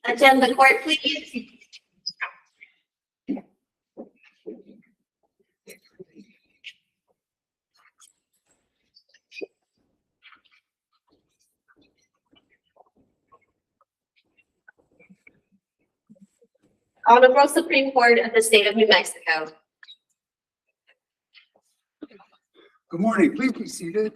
Attend the court, please. Honorable Supreme Court of the State of New Mexico. Good morning. Please be seated.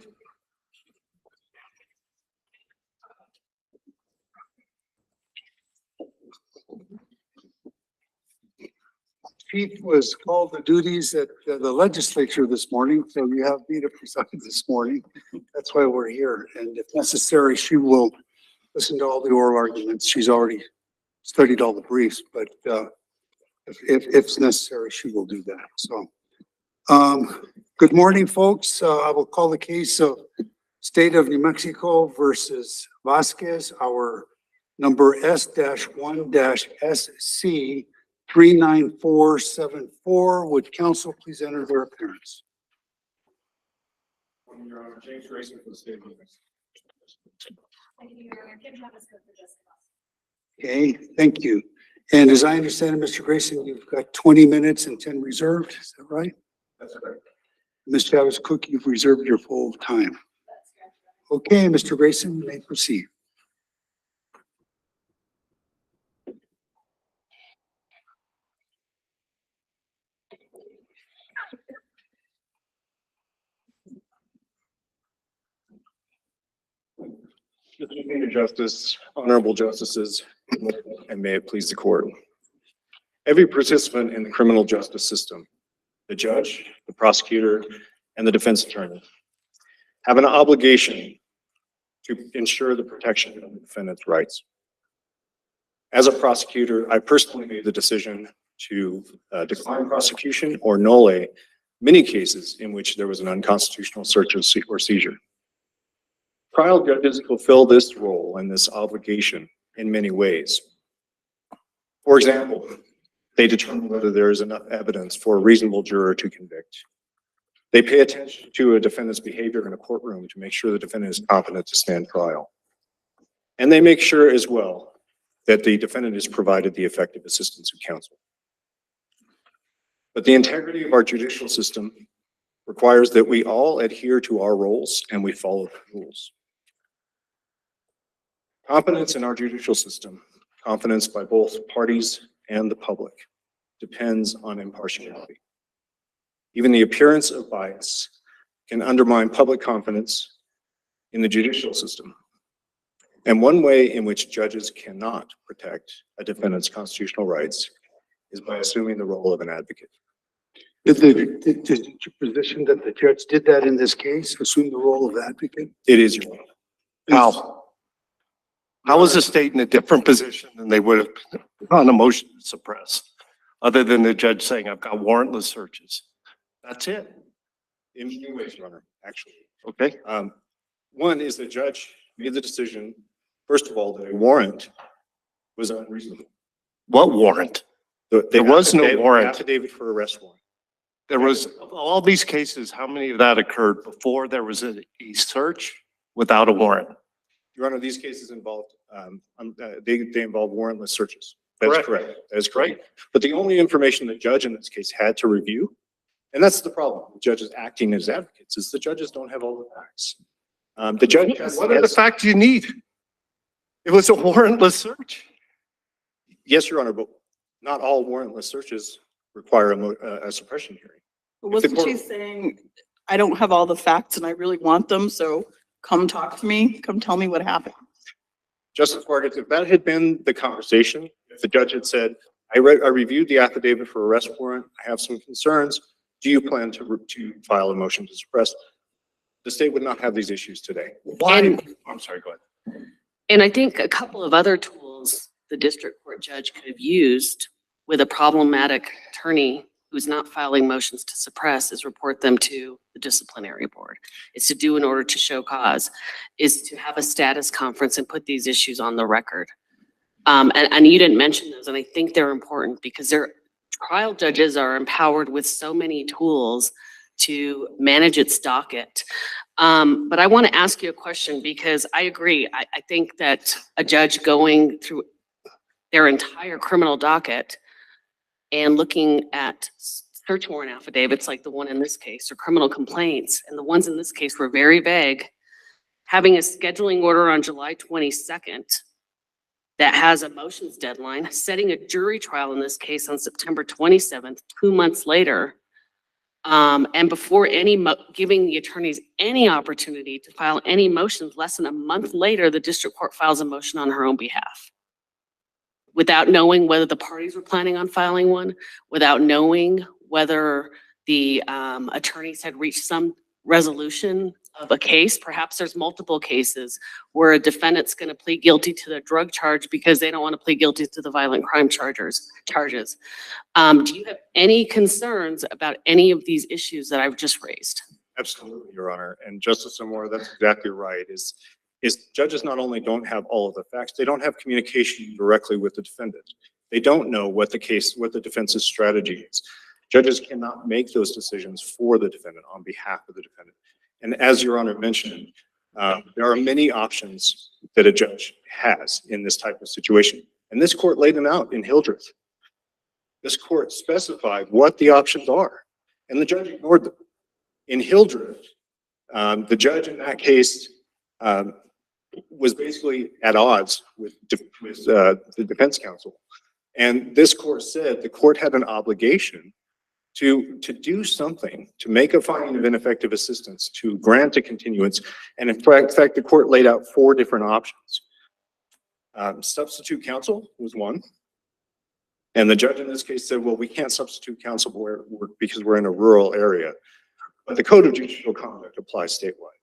Chief was called to duties at the legislature this morning, so you have me to preside this morning. That's why we're here. And if necessary, she will listen to all the oral arguments. She's already studied all the briefs, but if it's necessary, she will do that. So, good morning, folks. I will call the case of State of New Mexico versus Vasquez, our number S-1-SC-39474. Would counsel please enter their appearance? Your Honor, James Grayson for the State of New Mexico. Okay, thank you. And as I understand it, Mr. Grayson, you've got 20 minutes and 10 reserved. Is that right? That's correct. Ms. Chavez Cook, you've reserved your full time. Okay, Mr. Grayson, you may proceed. Mr. Justice, honorable justices, and may it please the court. Every participant in the criminal justice system, the judge, the prosecutor, and the defense attorney, have an obligation to ensure the protection of the defendant's rights. As a prosecutor, I personally made the decision to decline prosecution or nolle many cases in which there was an unconstitutional search or seizure. Trial judges fulfill this role and this obligation in many ways. For example, they determine whether there is enough evidence for a reasonable juror to convict. They pay attention to a defendant's behavior in a courtroom to make sure the defendant is competent to stand trial. And they make sure as well that the defendant is provided the effective assistance of counsel. But the integrity of our judicial system requires that we all adhere to our roles and we follow the rules. Confidence in our judicial system, confidence by both parties and the public, depends on impartiality. Even the appearance of bias can undermine public confidence in the judicial system. And one way in which judges cannot protect a defendant's constitutional rights is by assuming the role of an advocate. Did your position that the judge did that in this case, assume the role of advocate? It is your role. How? How is the state in a different position than they would have been on a motion to suppress? Other than the judge saying, I've got warrantless searches. That's it. In many ways, Your Honor, actually. Okay. One is the judge made the decision, first of all, that a warrant was unreasonable. What warrant? There was no warrant. Affidavit for arrest warrant. There was, of all these cases, how many of that occurred before there was a search without a warrant? Your Honor, these cases involved, they involve warrantless searches. That's correct. That is correct. But the only information the judge in this case had to review, and that's the problem with judges acting as advocates, is the judges don't have all the facts. The judge has, what are the facts you need? It was a warrantless search. yes, Your Honor, but not all warrantless searches require a suppression hearing. But wasn't she saying, I don't have all the facts and I really want them, so come talk to me, come tell me what happened? Justice Vargas, if that had been the conversation, if the judge had said, I reviewed the affidavit for arrest warrant, I have some concerns, do you plan to file a motion to suppress? The state would not have these issues today. Why? I'm sorry, go ahead. And I think a couple of other tools the district court judge could have used with a problematic attorney who's not filing motions to suppress is report them to the disciplinary board. It's to do in order to show cause, is to have a status conference and put these issues on the record. And you didn't mention those, and I think they're important because trial judges are empowered with so many tools to manage its docket. But I want to ask you a question because I agree. I think that a judge going through their entire criminal docket and looking at search warrant affidavits like the one in this case or criminal complaints, and the ones in this case were very vague, having a scheduling order on July 22nd that has a motions deadline, setting a jury trial in this case on September 27th, 2 months later, and before giving the attorneys any opportunity to file any motions, less than a month later, the district court files a motion on her own behalf. Without knowing whether the parties were planning on filing one, without knowing whether the attorneys had reached some resolution of a case. Perhaps there's multiple cases where a defendant's going to plead guilty to the drug charge because they don't want to plead guilty to the violent crime charges. Do you have any concerns about any of these issues that I've just raised? Absolutely, Your Honor. And Justice Zamora, that's exactly right, is judges not only don't have all of the facts, they don't have communication directly with the defendant. They don't know what the defense's strategy is. Judges cannot make those decisions for the defendant on behalf of the defendant. And as Your Honor mentioned, there are many options that a judge has in this type of situation. And this court laid them out in Hildreth. This court specified what the options are, and the judge ignored them. In Hildreth, the judge in that case was basically at odds with the defense counsel. And this court said the court had an obligation to do something, to make a finding of ineffective assistance, to grant a continuance. And in fact, the court laid out 4 different options. Substitute counsel was one. And the judge in this case said, well, we can't substitute counsel because we're in a rural area. But the Code of Judicial Conduct applies statewide.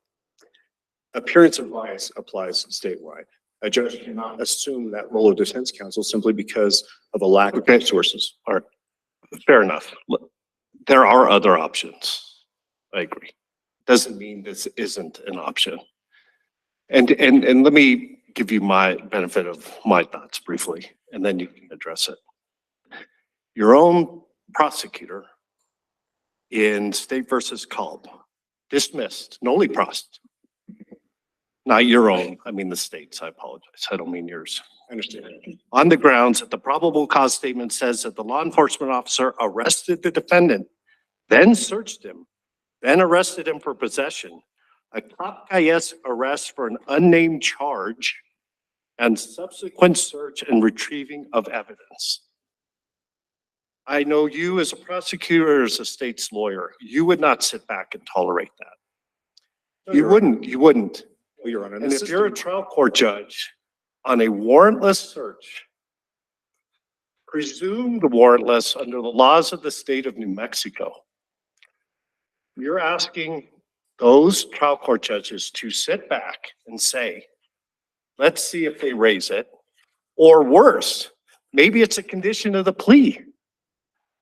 Appearance of bias applies statewide. A judge cannot assume that role of defense counsel simply because of a lack of resources. All right. Fair enough. There are other options. I agree. Doesn't mean this isn't an option. And let me give you my benefit of my thoughts briefly, and then you can address it. Your own prosecutor in State versus Culp, dismissed, noli prost. Not your own, I mean the state's, I apologize, I don't mean yours. I understand. On the grounds that the probable cause statement says that the law enforcement officer arrested the defendant, then searched him, then arrested him for possession, a cop cayenne arrest for an unnamed charge, and subsequent search and retrieving of evidence. I know you as a prosecutor, as a state's lawyer, you would not sit back and tolerate that. You wouldn't. Well, Your Honor, And if you're a trial court judge on a warrantless search, presumed warrantless under the laws of the state of New Mexico, you're asking those trial court judges to sit back and say, let's see if they raise it, or worse, maybe it's a condition of the plea.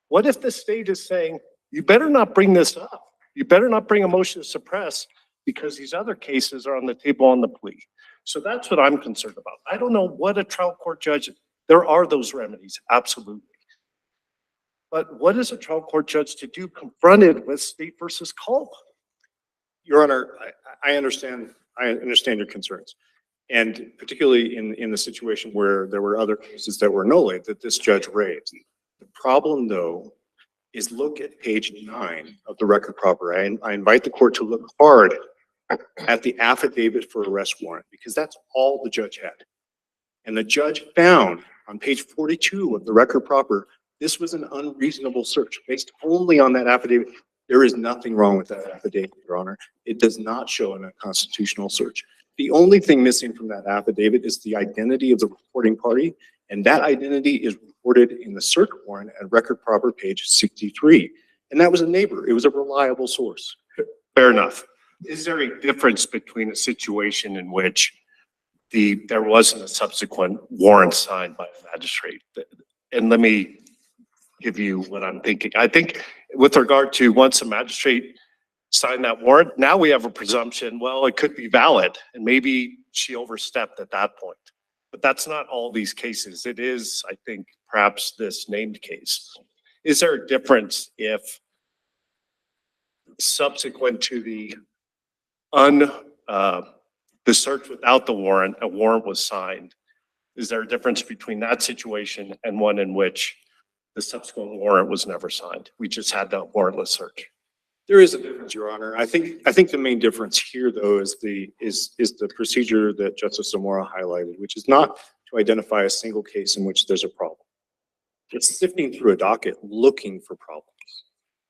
What if the state is saying, you better not bring this up. You better not bring a motion to suppress because these other cases are on the table on the plea. So that's what I'm concerned about. I don't know what a trial court judge, there are those remedies, absolutely. But what is a trial court judge to do confronted with State versus Culp? Your Honor, I understand your concerns. And particularly in the situation where there were other cases that were noli that this judge raised. The problem though is look at page 9 of the record proper. I invite the court to look hard at the affidavit for arrest warrant because that's all the judge had. And the judge found on page 42 of the record proper, this was an unreasonable search based only on that affidavit. There is nothing wrong with that affidavit, Your Honor. It does not show an unconstitutional search. The only thing missing from that affidavit is the identity of the reporting party, and that identity is reported in the search warrant at record proper page 63. And that was a neighbor. It was a reliable source. Fair enough. Is there a difference between a situation in which there wasn't a subsequent warrant signed by a magistrate? And let me give you what I'm thinking. I think with regard to once a magistrate signed that warrant, now we have a presumption, well, it could be valid and maybe she overstepped at that point. But that's not all these cases. It is, I think, perhaps this named case. Is there a difference if subsequent to the search without the warrant, a warrant was signed? Is there a difference between that situation and one in which the subsequent warrant was never signed? We just had that warrantless search. There is a difference, Your Honor. I think the main difference here, though, is the procedure that Justice Zamora highlighted, which is not to identify a single case in which there's a problem. It's sifting through a docket looking for problems.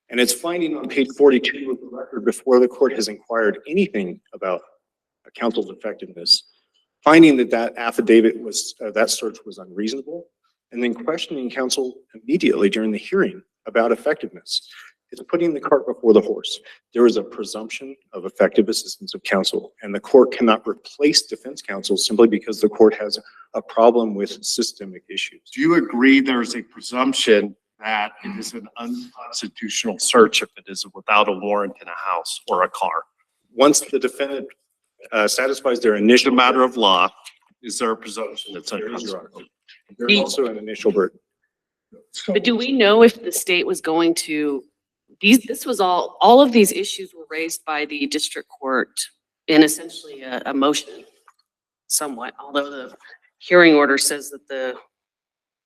And it's finding on page 42 of the record before the court has inquired anything about a counsel's effectiveness, finding that affidavit was, that search was unreasonable, and then questioning counsel immediately during the hearing about effectiveness. It's putting the cart before the horse. There is a presumption of effective assistance of counsel, and the court cannot replace defense counsel simply because the court has a problem with systemic issues. Do you agree there's a presumption that it is an unconstitutional search if it is without a warrant in a house or a car? Once the defendant satisfies their initial matter of law, is there a presumption it's there is, unconstitutional? there's also an initial burden. But do we know if the state was going to, this was all of these issues were raised by the district court in essentially a motion somewhat, although the hearing order says that the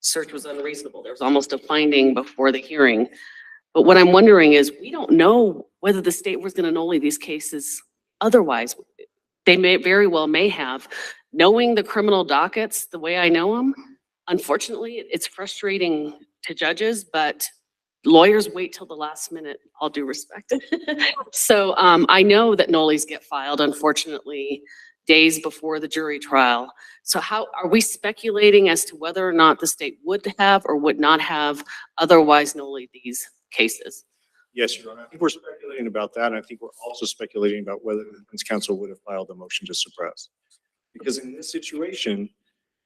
search was unreasonable. There was almost a finding before the hearing. But what I'm wondering is, we don't know whether the state was going to nolly these cases otherwise. They very well may have. Knowing the criminal dockets the way I know them, unfortunately, it's frustrating to judges, but lawyers wait till the last minute, all due respect. So I know that nollies get filed, unfortunately, days before the jury trial. So how are we speculating as to whether or not the state would have or would not have otherwise nollied these cases? Yes, Your Honor. I think we're speculating about that. And I think we're also speculating about whether the defense counsel would have filed a motion to suppress. Because in this situation,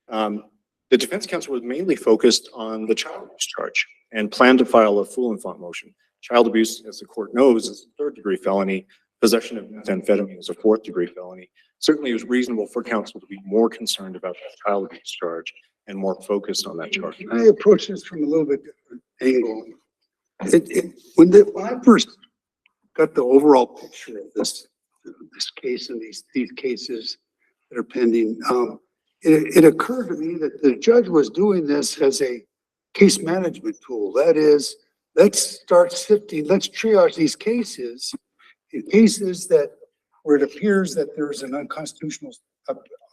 the defense counsel was mainly focused on the child abuse charge and planned to file a full and font motion. Child abuse, as the court knows, is a 3rd-degree felony. Possession of methamphetamine is a 4th-degree felony. Certainly, it was reasonable for counsel to be more concerned about that child abuse charge and more focused on that charge. I approach this from a little bit different angle. When I first got the overall picture of this case and these cases that are pending, it occurred to me that the judge was doing this as a case management tool. That is, let's start sifting, let's triage these cases in cases that where it appears that there's an unconstitutional,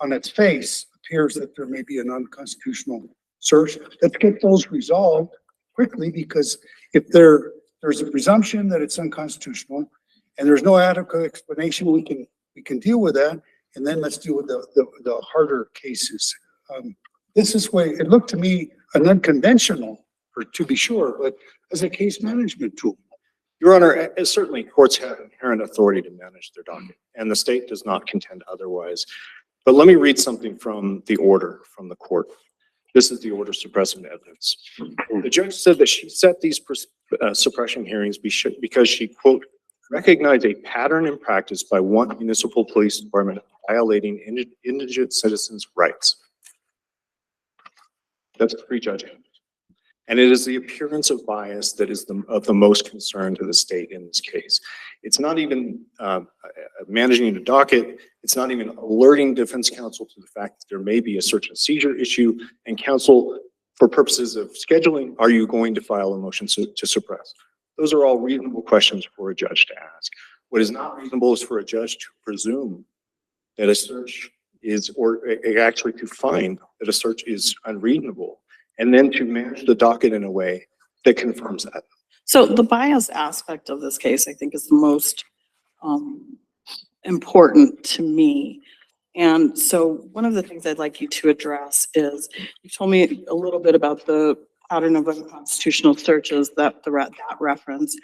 on its face, appears that there may be an unconstitutional search. Let's get those resolved quickly, because if there's a presumption that it's unconstitutional and there's no adequate explanation, we can deal with that. And then let's deal with the harder cases. This is way, it looked to me an unconventional, or to be sure, but as a case management tool. Your Honor, certainly courts have inherent authority to manage their docket, and the state does not contend otherwise. But let me read something from the order from the court. This is the order suppressing evidence. The judge said that she set these suppression hearings because she, quote, recognized a pattern in practice by one municipal police department violating indigent citizens' rights. That's prejudging. And it is the appearance of bias that is of the most concern to the state in this case. It's not even managing a docket. It's not even alerting defense counsel to the fact that there may be a search and seizure issue. And counsel, for purposes of scheduling, are you going to file a motion to suppress? Those are all reasonable questions for a judge to ask. What is not reasonable is for a judge to presume that a search is, or actually to find that a search is unreasonable, and then to manage the docket in a way that confirms that. So the bias aspect of this case, I think, is the most important to me. And so one of the things I'd like you to address is, you told me a little bit about the pattern of unconstitutional searches that reference.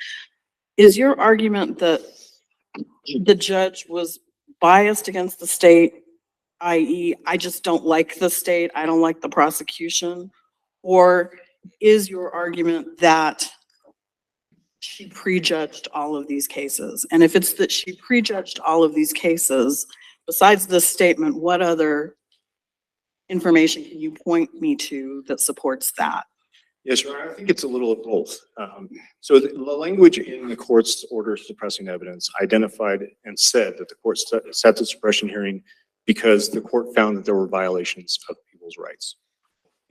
Is your argument that the judge was biased against the state, i.e., I just don't like the state, I don't like the prosecution? Or is your argument that she prejudged all of these cases? And if it's that she prejudged all of these cases, besides this statement, what other information can you point me to that supports that? Yes, Your Honor, I think it's a little of both. So the language in the court's order suppressing evidence identified and said that the court set the suppression hearing because the court found that there were violations of people's rights,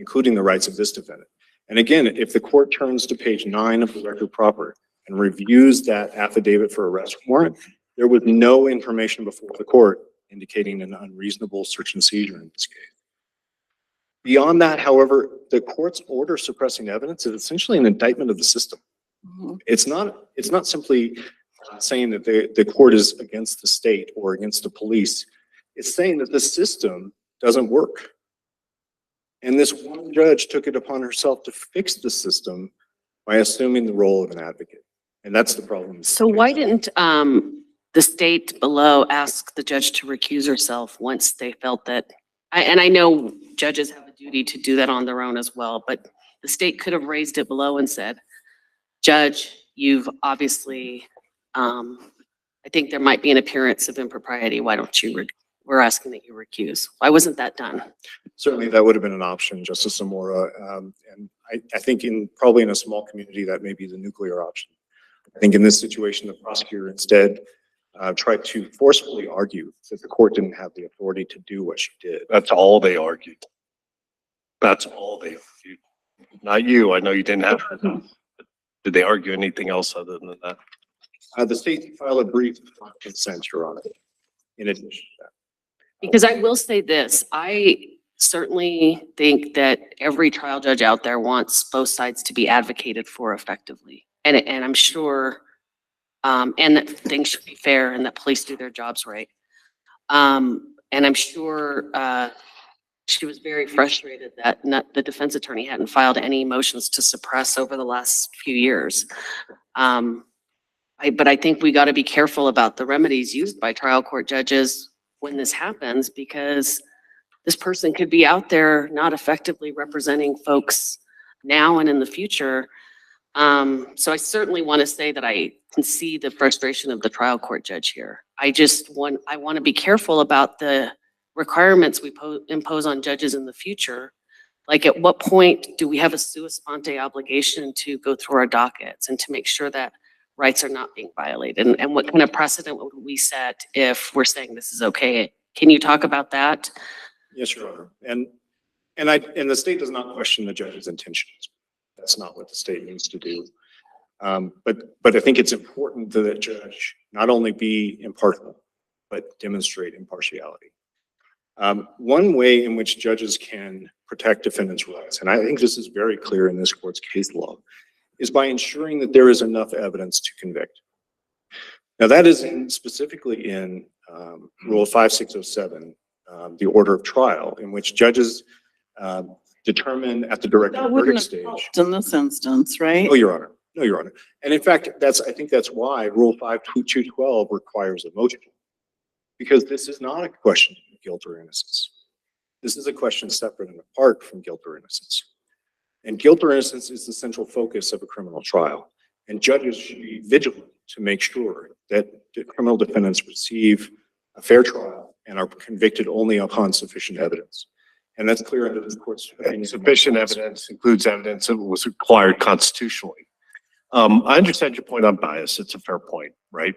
including the rights of this defendant. And again, if the court turns to page 9 of the record proper and reviews that affidavit for arrest warrant, there was no information before the court indicating an unreasonable search and seizure in this case. Beyond that, however, the court's order suppressing evidence is essentially an indictment of the system. Mm-hmm. It's not simply saying that the court is against the state or against the police. It's saying that the system doesn't work. And this one judge took it upon herself to fix the system by assuming the role of an advocate. And that's the problem. So why didn't the state below ask the judge to recuse herself once they felt that, and I know judges have a duty to do that on their own as well, but the state could have raised it below and said, Judge, you've obviously, I think there might be an appearance of impropriety. Why don't you, we're asking that you recuse. Why wasn't that done? Certainly that would have been an option, Justice Zamora. And I think probably in a small community, that may be the nuclear option. I think in this situation, the prosecutor instead tried to forcefully argue that the court didn't have the authority to do what she did. That's all they argued. That's all they argued. Not you. I know you didn't have to. Did they argue anything else other than that? The state filed a brief on consent, Your Honor, in addition to that. Because I will say this, I certainly think that every trial judge out there wants both sides to be advocated for effectively. And I'm sure, and that things should be fair and that police do their jobs right. And I'm sure she was very frustrated that the defense attorney hadn't filed any motions to suppress over the last few years. But I think we got to be careful about the remedies used by trial court judges when this happens, because this person could be out there not effectively representing folks now and in the future. So I certainly want to say that I can see the frustration of the trial court judge here. I want to be careful about the requirements we impose on judges in the future, Like, at what point do we have a sua sponte obligation to go through our dockets and to make sure that rights are not being violated? And what kind of precedent would we set if we're saying this is okay? Can you talk about that? Yes, Your Honor. And the state does not question the judge's intentions. That's not what the state needs to do. But I think it's important that the judge not only be impartial, but demonstrate impartiality. One way in which judges can protect defendants' rights, and I think this is very clear in this court's case law, is by ensuring that there is enough evidence to convict. Now, that is specifically in Rule 5607, the order of trial, in which judges determine at the directed That verdict wouldn't have stage. helped in this instance, right? No, Your Honor. No, Your Honor. And in fact, I think that's why Rule 5212 requires a motion. Because this is not a question of guilt or innocence. This is a question separate and apart from guilt or innocence. And guilt or innocence is the central focus of a criminal trial. And judges should be vigilant to make sure that the criminal defendants receive a fair trial and are convicted only upon sufficient evidence. And that's clear under this court's opinion. Sufficient evidence includes evidence that was required constitutionally. I understand your point on bias. It's a fair point, right?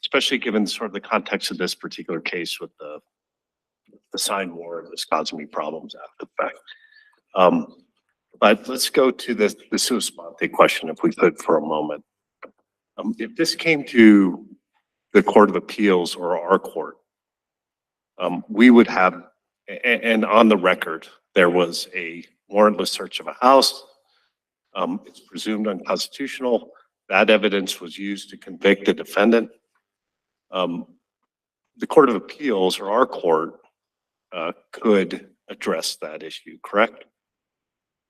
Especially given sort of the context of this particular case with the sign warrant that's causing me problems after the fact. But let's go to the sua sponte question, if we could, for a moment. If this came to the Court of Appeals or our court, we would have, and on the record, there was a warrantless search of a house. It's presumed unconstitutional. That evidence was used to convict the defendant. The Court of Appeals or our court could address that issue, correct?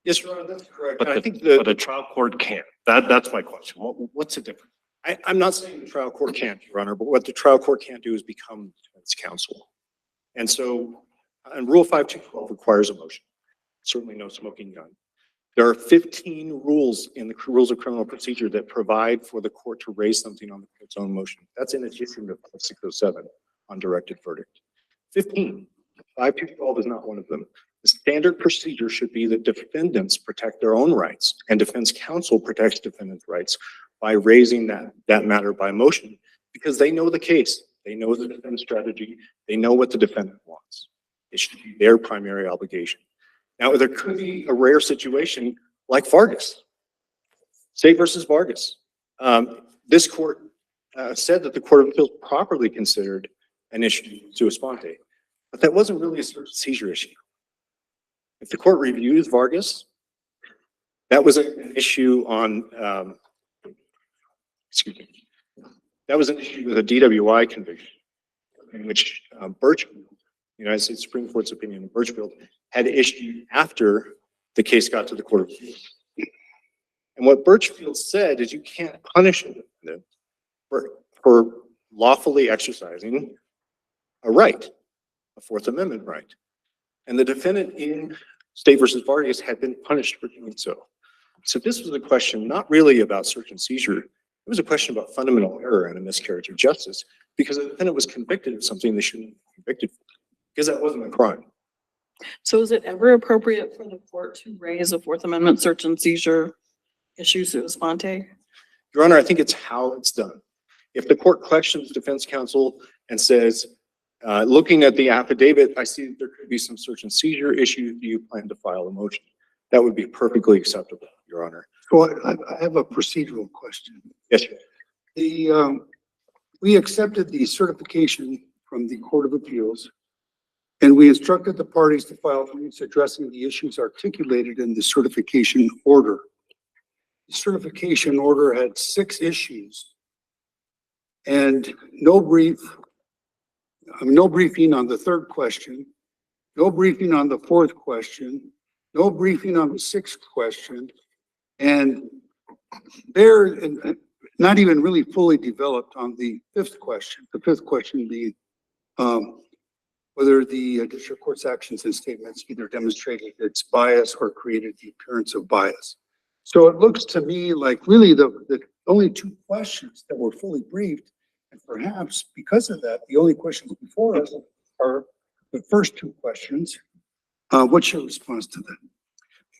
Yes, Your Honor, that's correct. But And I the, think but a trial court can't. That's my question. What's the difference? I'm not saying the trial court can't, Your Honor, but what the trial court can't do is become defense counsel. And so, and Rule 5212 requires a motion, certainly no smoking gun. There are 15 rules in the rules of criminal procedure that provide for the court to raise something on its own motion. That's in addition to 607 on directed verdict. 15. 5212 is not one of them. The standard procedure should be that defendants protect their own rights and defense counsel protects defendants' rights by raising that matter by motion because they know the case. They know the defense strategy. They know what the defendant wants. It should be their primary obligation. Now, there could be a rare situation like Vargas, State versus Vargas. This court said that the Court of Appeals properly considered an issue sua sponte, but that wasn't really a seizure issue. If the court reviews Vargas, that was an issue on, excuse me, that was an issue with a DWI conviction in which Birchfield, United States Supreme Court's opinion in Birchfield, had issued after the case got to the Court of Appeals. And what Birchfield said is you can't punish a defendant for lawfully exercising a right, a Fourth Amendment right. And the defendant in State versus Vargas had been punished for doing so. So this was a question not really about search and seizure. It was a question about fundamental error and a miscarriage of justice because the defendant was convicted of something they shouldn't be convicted for because that wasn't a crime. So is it ever appropriate for the court to raise a Fourth Amendment search and seizure issue sua sponte? Your Honor, I think it's how it's done. If the court questions defense counsel and says, looking at the affidavit, I see that there could be some search and seizure issue. Do you plan to file a motion? That would be perfectly acceptable, Your Honor. So I have a procedural question. Yes, sir. We accepted the certification from the Court of Appeals, and we instructed the parties to file briefs addressing the issues articulated in the certification order. The certification order had 6 issues, and no briefing on the 3rd question, no briefing on the 4th question, no briefing on the 6th question, and they're not even really fully developed on the 5th question. The 5th question being whether the district court's actions and statements either demonstrated its bias or created the appearance of bias. So it looks to me like really the only 2 questions that were fully briefed, and perhaps because of that, the only questions before us are the first 2 questions. What's your response to that?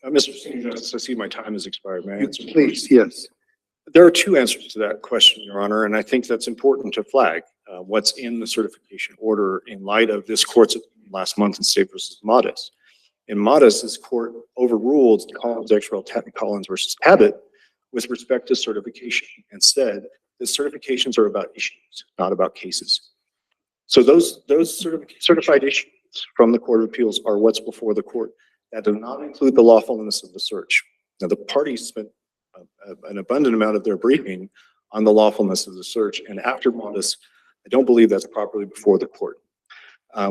Mr. Senior Justice, I see my time has expired. May I answer? Please, yes. There are two answers to that question, Your Honor, and I think that's important to flag. What's in the certification order in light of this court's last month in State versus Modis. In Modis, this court overruled Collins Collins versus Abbott with respect to certification and said that certifications are about issues, not about cases. So those certified issues from the Court of Appeals are what's before the court. That does not include the lawfulness of the search. Now, the parties spent an abundant amount of their briefing on the lawfulness of the search, and after Modis, I don't believe that's properly before the court.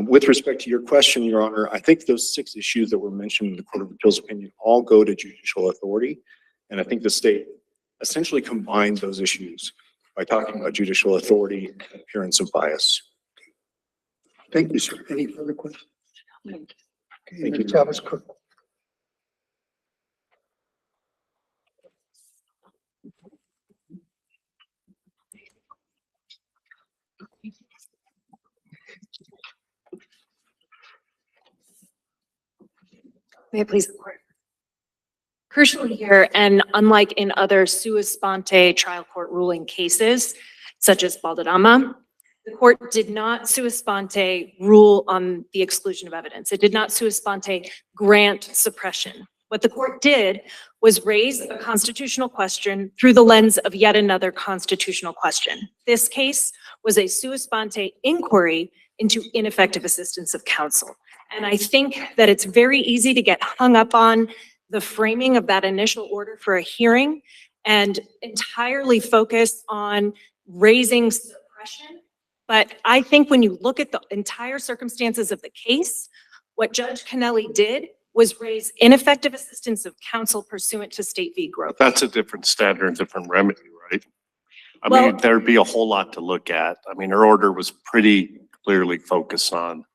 With respect to your question, Your Honor, I think those 6 issues that were mentioned in the Court of Appeals opinion all go to judicial authority, and I think the state essentially combined those issues by talking about judicial authority and appearance of bias. Thank you, sir. Any further questions? Thank Okay, you. Travis Cook. May it please the court. Crucially here, and unlike in other sua sponte trial court ruling cases, such as Balderrama, the court did not sua sponte rule on the exclusion of evidence. It did not sua sponte grant suppression. What the court did was raise a constitutional question through the lens of yet another constitutional question. This case was a sua sponte inquiry into ineffective assistance of counsel. And I think that it's very easy to get hung up on the framing of that initial order for a hearing and entirely focus on raising suppression. But I think when you look at the entire circumstances of the case, what Judge Kennelly did was raise ineffective assistance of counsel pursuant to State v. Grover. That's a different standard, different remedy, right? I Well- mean, there'd be a whole lot to look at. I mean, her order was pretty clearly focused on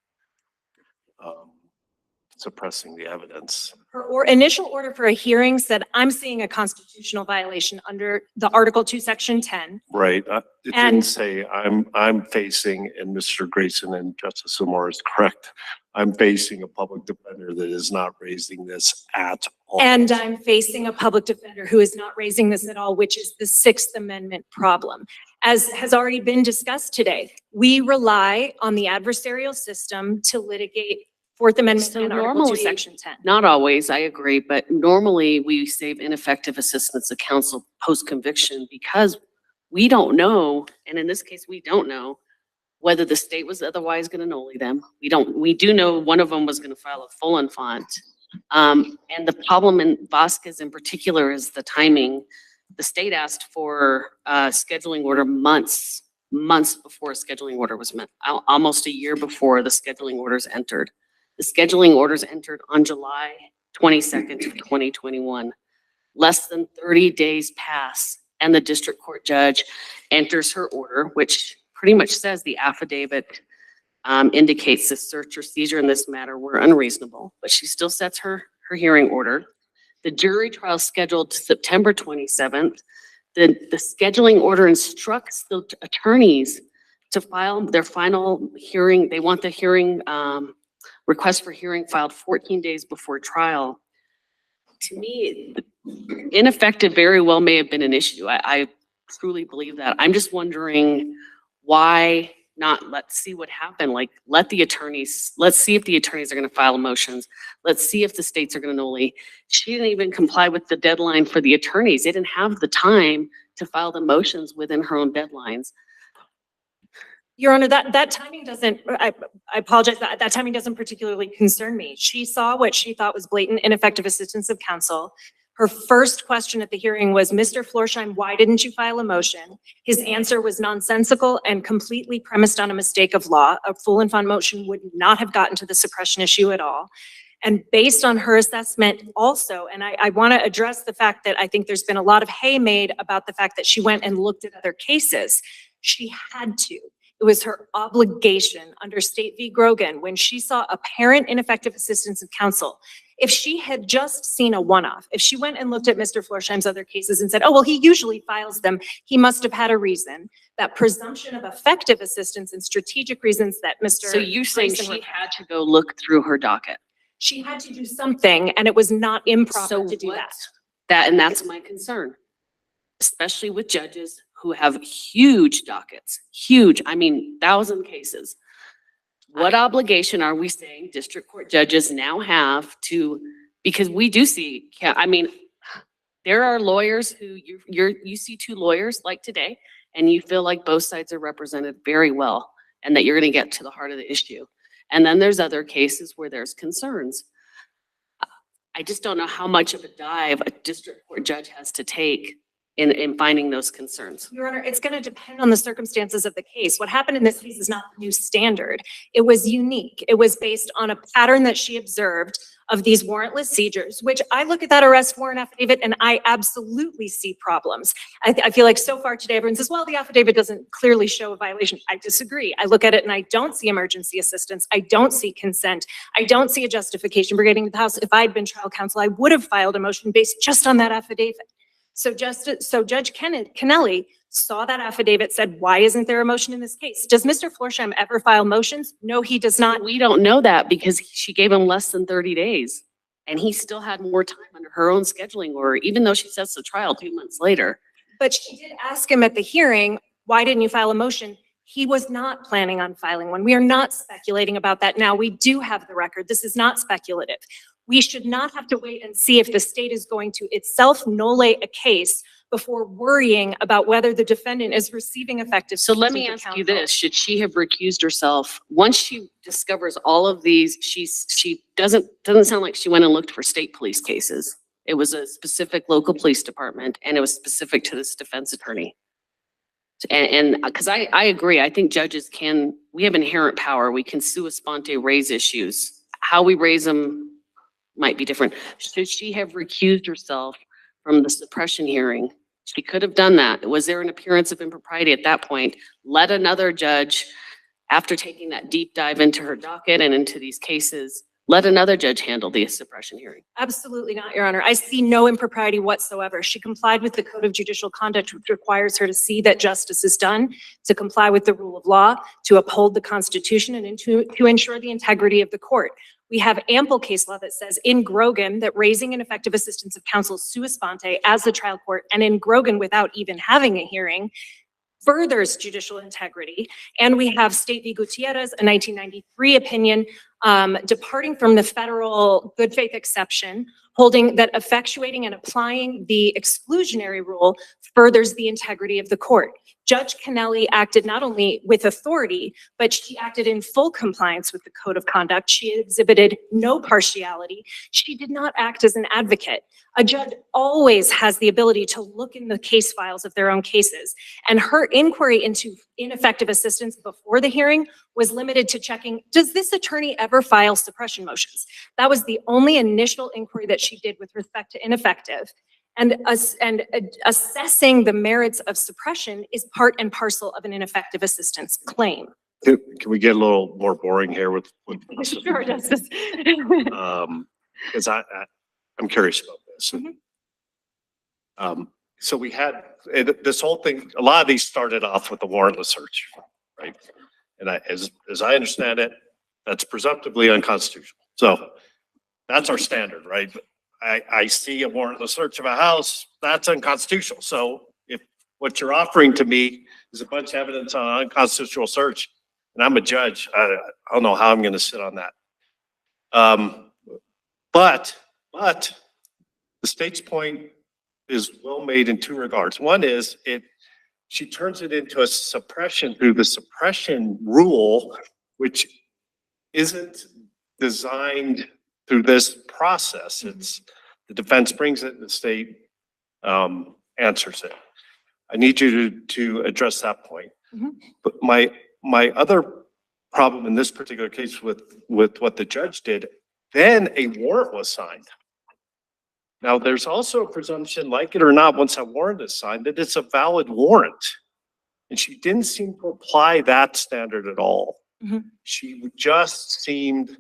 suppressing the evidence. Her initial order for a hearing said, I'm seeing a constitutional violation under the Article 2, Section 10. Right, it didn't And- say I'm facing, and Mr. Grayson and Justice Amore is correct, I'm facing a public defender that is not raising this at all. And I'm facing a public defender who is not raising this at all, which is the Sixth Amendment problem. As has already been discussed today, we rely on the adversarial system to litigate Fourth Amendment So and Article 2, normally- Section 10. Not always, I agree, but normally we save ineffective assistance of counsel post-conviction because we don't know, and in this case, we don't know whether the state was otherwise going to nolly them. We do know one of them was going to file a full en font. And the problem in Vasquez in particular is the timing. The state asked for a scheduling order months before a scheduling order was met, almost a year before the scheduling orders entered. The scheduling orders entered on July 22nd of 2021. Less than 30 days pass and the district court judge enters her order, which pretty much says the affidavit indicates the search or seizure in this matter were unreasonable, but she still sets her hearing order. The jury trial scheduled to September 27th. The scheduling order instructs the attorneys to file their final hearing. They want the hearing request for hearing filed 14 days before trial. To me, ineffective very well may have been an issue. I truly believe that. I'm just wondering why not let's see what happened. Like let's see if the attorneys are going to file motions. Let's see if the states are going to nolly. She didn't even comply with the deadline for the attorneys. They didn't have the time to file the motions within her own deadlines. Your Honor, that timing doesn't, I apologize, that timing doesn't particularly concern me. She saw what she thought was blatant ineffective assistance of counsel. Her first question at the hearing was, Mr. Florsheim, why didn't you file a motion? His answer was nonsensical and completely premised on a mistake of law. A full and fond motion would not have gotten to the suppression issue at all. And based on her assessment also, and I want to address the fact that I think there's been a lot of hay made about the fact that she went and looked at other cases. She had to. It was her obligation under State v. Grogan when she saw apparent ineffective assistance of counsel. If she had just seen a one-off, if she went and looked at Mr. Florsheim's other cases and said, oh, well, he usually files them, he must have had a reason, that presumption of effective assistance and strategic reasons that Mr. So you're saying Grayson she had to go look through her docket? She had to do something, and it was not improper So to do what- that. And that's my concern, especially with judges who have huge dockets, huge, I mean, 1,000 cases. What obligation are we saying district court judges now have to, because we do see, I mean, there are lawyers who you see two lawyers like today, and you feel like both sides are represented very well, and that you're gonna get to the heart of the issue. And then there's other cases where there's concerns. I just don't know how much of a dive a district court judge has to take in finding those concerns. Your Honor, it's going to depend on the circumstances of the case. What happened in this case is not the new standard. It was unique. It was based on a pattern that she observed of these warrantless seizures, which I look at that arrest warrant affidavit and I absolutely see problems. I feel like so far today, everyone says, well, the affidavit doesn't clearly show a violation. I disagree. I look at it and I don't see emergency assistance. I don't see consent. I don't see a justification for getting to the house. If I'd been trial counsel, I would have filed a motion based just on that affidavit. So Judge Kennelly saw that affidavit, said, why isn't there a motion in this case? Does Mr. Florsheim ever file motions? No, he does not. We don't know that because she gave him less than 30 days. And he still had more time under her own scheduling order, even though she sets the trial 2 months later. But she did ask him at the hearing, why didn't you file a motion? He was not planning on filing one. We are not speculating about that now. We do have the record. This is not speculative. We should not have to wait and see if the state is going to itself nolle a case before worrying about whether the defendant is receiving effective. So let me assistance of ask you counsel. this, should she have recused herself? Once she discovers all of these, she doesn't sound like she went and looked for state police cases. It was a specific local police department and it was specific to this defense attorney. And because I agree, I think judges we have inherent power. We can sua sponte raise issues. How we raise them might be different. Should she have recused herself from the suppression hearing? She could have done that. Was there an appearance of impropriety at that point? Let another judge, after taking that deep dive into her docket and into these cases, let another judge handle the suppression hearing. Absolutely not, Your Honor. I see no impropriety whatsoever. She complied with the Code of Judicial Conduct, which requires her to see that justice is done, to comply with the rule of law, to uphold the Constitution, and to ensure the integrity of the court. We have ample case law that says in Grogan that raising ineffective assistance of counsel sua sponte as the trial court, and in Grogan without even having a hearing, furthers judicial integrity. And we have State v. Gutierrez, a 1993 opinion, departing from the federal good faith exception, holding that effectuating and applying the exclusionary rule furthers the integrity of the court. Judge Kennelly acted not only with authority, but she acted in full compliance with the Code of Conduct. She exhibited no partiality. She did not act as an advocate. A judge always has the ability to look in the case files of their own cases. And her inquiry into ineffective assistance before the hearing was limited to checking, does this attorney ever file suppression motions? That was the only initial inquiry that she did with respect to ineffective. And assessing the merits of suppression is part and parcel of an ineffective assistance claim. Can we get a little more boring here with? Sure, Justice. Because I'm curious about this. So we had this whole thing, a lot of these started off with the warrantless search, right? And as I understand it, that's presumptively unconstitutional. So that's our standard, right? I see a warrantless search of a house, that's unconstitutional. So if what you're offering to me is a bunch of evidence on an unconstitutional search, and I'm a judge, I don't know how I'm going to sit on that. But the state's point is well made in two regards. One is she turns it into a suppression through the suppression rule, which isn't designed through this process. It's the defense brings it, the state answers it. I need you to address that point. But my other problem in this particular case with what the judge did, then a warrant was signed. Now, there's also a presumption, like it or not, once a warrant is signed, that it's a valid warrant. And she didn't seem to apply that standard at all. She just seemed,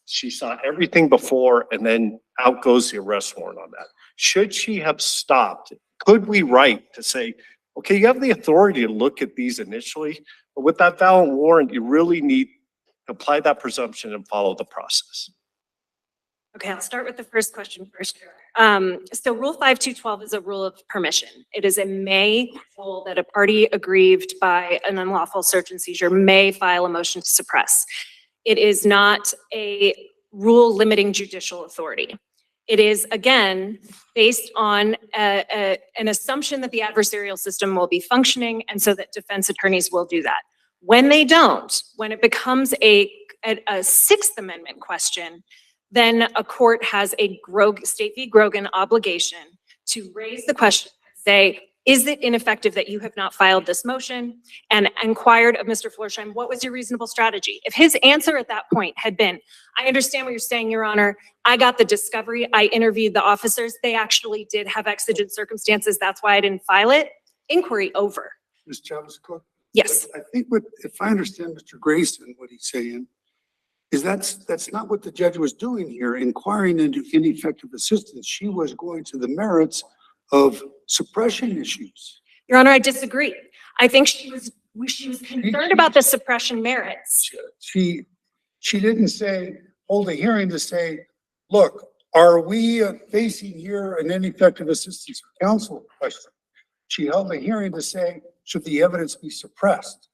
she saw everything before and then out goes the arrest warrant on that. Should she have stopped? Could we write to say, okay, you have the authority to look at these initially, but with that valid warrant, you really need to apply that presumption and follow the process? Okay, I'll start with the first question first. So Rule 5212 is a rule of permission. It is a may rule that a party aggrieved by an unlawful search and seizure may file a motion to suppress. It is not a rule limiting judicial authority. It is, again, based on an assumption that the adversarial system will be functioning and so that defense attorneys will do that. When they don't, when it becomes a Sixth Amendment question, then a court has a State v. Grogan obligation to raise the question, say, is it ineffective that you have not filed this motion? And inquired of Mr. Florsheim, what was your reasonable strategy? If his answer at that point had been, I understand what you're saying, Your Honor. I got the discovery. I interviewed the officers. They actually did have exigent circumstances. That's why I didn't file it. Inquiry over. Ms. Chavez Cook? Yes. I think if I understand Mr. Grayson, what he's saying, is that's not what the judge was doing here, inquiring into ineffective assistance. She was going to the merits of suppression issues. Your Honor, I disagree. I think she was concerned about the suppression merits. She didn't hold a hearing to say, look, are we facing here an ineffective assistance of counsel question? She held a hearing to say, should the evidence be suppressed?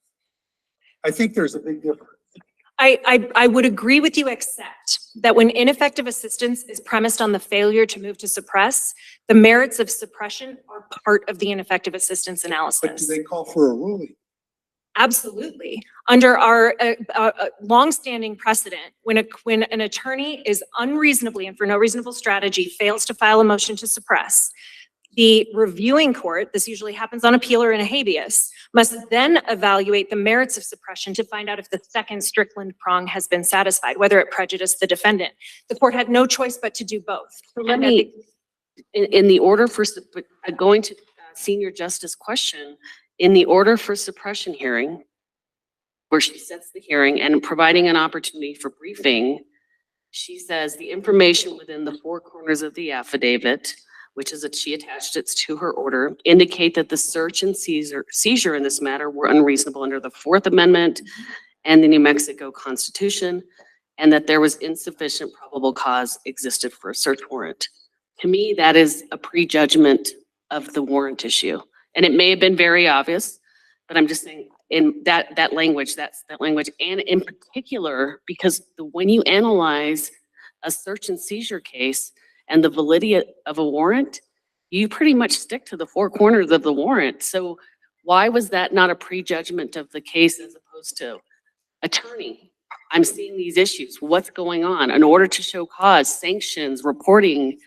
I think there's a big difference. I would agree with you, except that when ineffective assistance is premised on the failure to move to suppress, the merits of suppression are part of the ineffective assistance But do analysis. they call for a ruling? Absolutely. Under our longstanding precedent, when an attorney is unreasonably and for no reasonable strategy fails to file a motion to suppress, the reviewing court, this usually happens on appeal or in a habeas, must then evaluate the merits of suppression to find out if the second Strickland prong has been satisfied, whether it prejudiced the defendant. The court had no choice but to do both. Let me, in the order for, going to senior justice question, in the order for suppression hearing, where she sets the hearing and providing an opportunity for briefing, she says the information within the four corners of the affidavit, which is that she attached it to her order, indicate that the search and seizure in this matter were unreasonable under the Fourth Amendment and the New Mexico Constitution, and that there was insufficient probable cause existed for a search warrant. To me, that is a prejudgment of the warrant issue. And it may have been very obvious, but I'm just saying in that language, and in particular, because when you analyze a search and seizure case, and the validity of a warrant, you pretty much stick to the four corners of the warrant. So why was that not a prejudgment of the case as opposed to attorney? I'm seeing these issues. What's going on? In order to show cause, sanctions, reporting.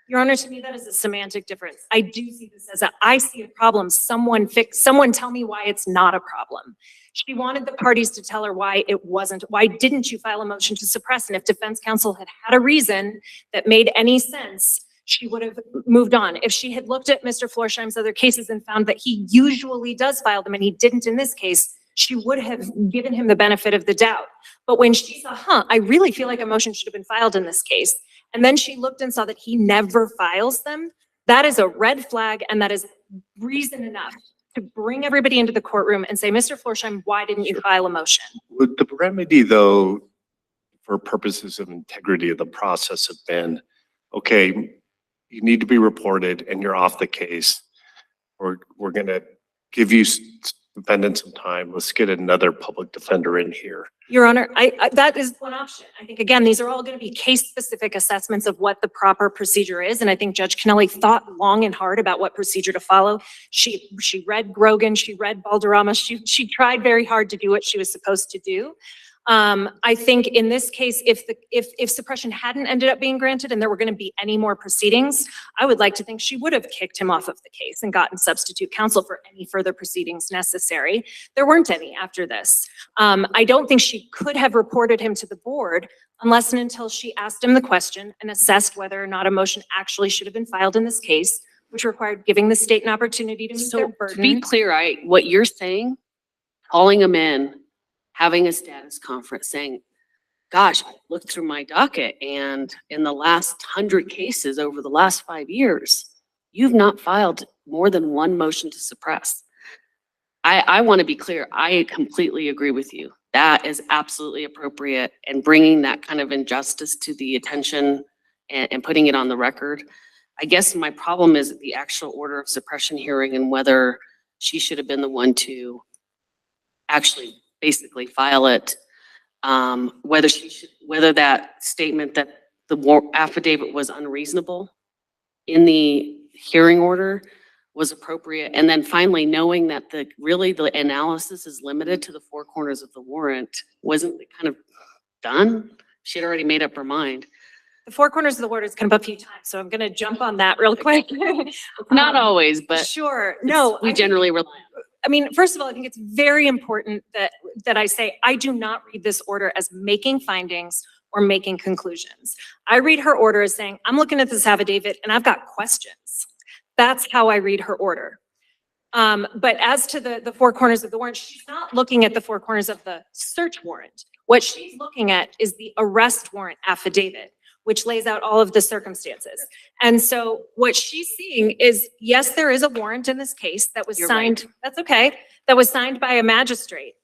Your Honor, to me, that is a semantic difference. I do see this as I see a problem. Someone tell me why it's not a problem. She wanted the parties to tell her why it wasn't. Why didn't you file a motion to suppress? And if defense counsel had a reason that made any sense, she would have moved on. If she had looked at Mr. Florsheim's other cases and found that he usually does file them and he didn't in this case, she would have given him the benefit of the doubt. But when she saw, I really feel like a motion should have been filed in this case, and then she looked and saw that he never files them, that is a red flag, and that is reason enough to bring everybody into the courtroom and say, Mr. Florsheim, why didn't you file a motion? Would the remedy, though, for purposes of integrity of the process have been, okay, you need to be reported and you're off the case. We're going to give you defendant some time. Let's get another public defender in here. Your Honor, that is one option. I think, again, these are all going to be case-specific assessments of what the proper procedure is. And I think Judge Kennelly thought long and hard about what procedure to follow. She read Grogan, she read Balderrama. She tried very hard to do what she was supposed to do. I think in this case, if suppression hadn't ended up being granted and there were going to be any more proceedings, I would like to think she would have kicked him off of the case and gotten substitute counsel for any further proceedings necessary. There weren't any after this. I don't think she could have reported him to the board unless and until she asked him the question and assessed whether or not a motion actually should have been filed in this case, which required giving the state an opportunity to meet their burden. To be clear, what you're saying, calling him in, having a status conference saying, gosh, I looked through my docket and in the last 100 cases over the last 5 years, you've not filed more than one motion to suppress. I want to be clear. I completely agree with you. That is absolutely appropriate, and bringing that kind of injustice to the attention and putting it on the record. I guess my problem is the actual order of suppression hearing and whether she should have been the one to actually basically file it. Whether that statement that the affidavit was unreasonable in the hearing order was appropriate. And then finally, knowing that the analysis is limited to the four corners of the warrant, wasn't it kind of done? She had already made up her mind. The four corners of the warrant has come up a few times, so I'm gonna jump on that real quick. Not always, but Sure, no. we generally rely on it. I mean, first of all, I think it's very important that I say, I do not read this order as making findings or making conclusions. I read her order as saying, I'm looking at this affidavit and I've got questions. That's how I read her order. But as to the four corners of the warrant, she's not looking at the four corners of the search warrant. What she's looking at is the arrest warrant affidavit, which lays out all of the circumstances. And so what she's seeing is, yes, there is a warrant in this case that was You're signed, that's okay, that was signed by a magistrate.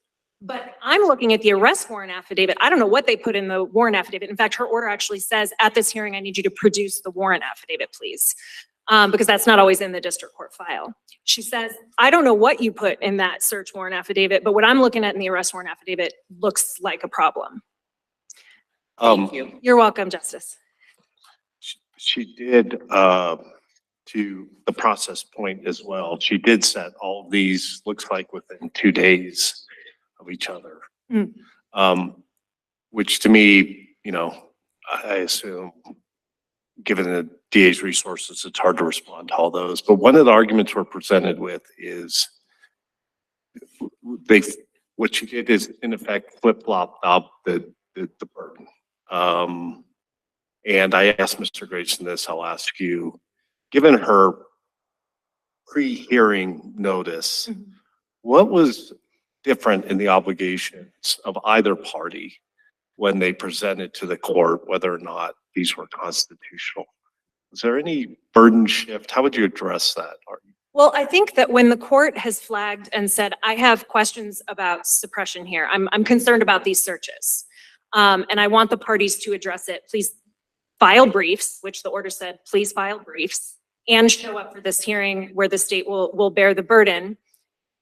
But I'm looking at the arrest warrant affidavit. I don't know what they put in the warrant affidavit. In fact, her order actually says, at this hearing, I need you to produce the warrant affidavit, please. Because that's not always in the district court file. She says, I don't know what you put in that search warrant affidavit, but what I'm looking at in the arrest warrant affidavit looks like a problem. Thank you. You're welcome, Justice. She did, to the process point as well, she did set all of these, looks like within 2 days of each other. Which to me, you know, I assume, given the DA's resources, it's hard to respond to all those. But one of the arguments we're presented with is what she did is in effect flip-flopped up the burden. And I asked Mr. Grayson this, I'll ask you, given her pre-hearing notice, what was different in the obligations of either party when they presented to the court whether or not these were constitutional? Was there any burden shift? How would you address that? Well, I think that when the court has flagged and said, I have questions about suppression here, I'm concerned about these searches. And I want the parties to address it. Please file briefs, which the order said, please file briefs and show up for this hearing where the state will bear the burden.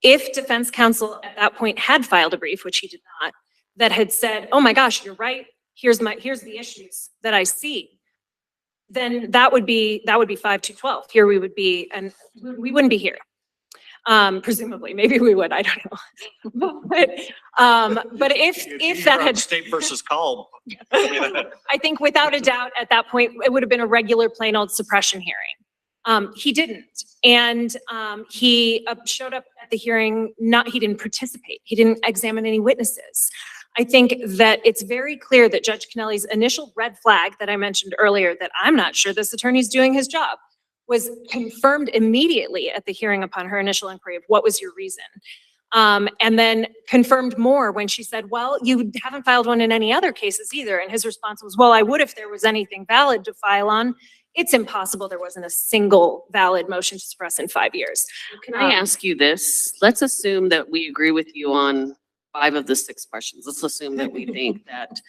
If defense counsel at that point had filed a brief, which he did not, that had said, oh my gosh, you're right. Here's the issues that I see. Then that would be 5-12. Here we would be, and we wouldn't be here. Presumably, maybe we would, I don't know. But if that had State versus calm. I think without a doubt, at that point, it would have been a regular plain old suppression hearing. He didn't. And he showed up at the hearing, he didn't participate. He didn't examine any witnesses. I think that it's very clear that Judge Kennelly's initial red flag that I mentioned earlier, that I'm not sure this attorney's doing his job, was confirmed immediately at the hearing upon her initial inquiry of what was your reason. And then confirmed more when she said, well, you haven't filed one in any other cases either. And his response was, well, I would if there was anything valid to file on. It's impossible there wasn't a single valid motion to suppress in 5 years. Can I ask you this? Let's assume that we agree with you on 5 of the 6 questions. Let's assume that we think that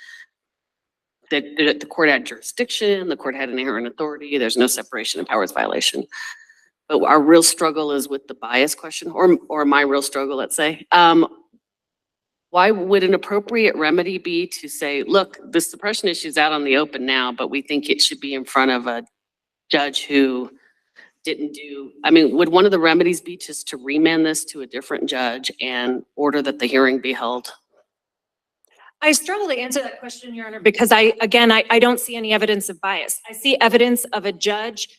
the court had jurisdiction, the court had inherent authority, there's no separation of powers violation. But our real struggle is with the bias question, or my real struggle, let's say. Why would an appropriate remedy be to say, look, the suppression issue is out on the open now, but we think it should be in front of a judge who didn't do, I mean, would one of the remedies be just to remand this to a different judge and order that the hearing be held? I struggle to answer that question, Your Honor, because I don't see any evidence of bias. I see evidence of a judge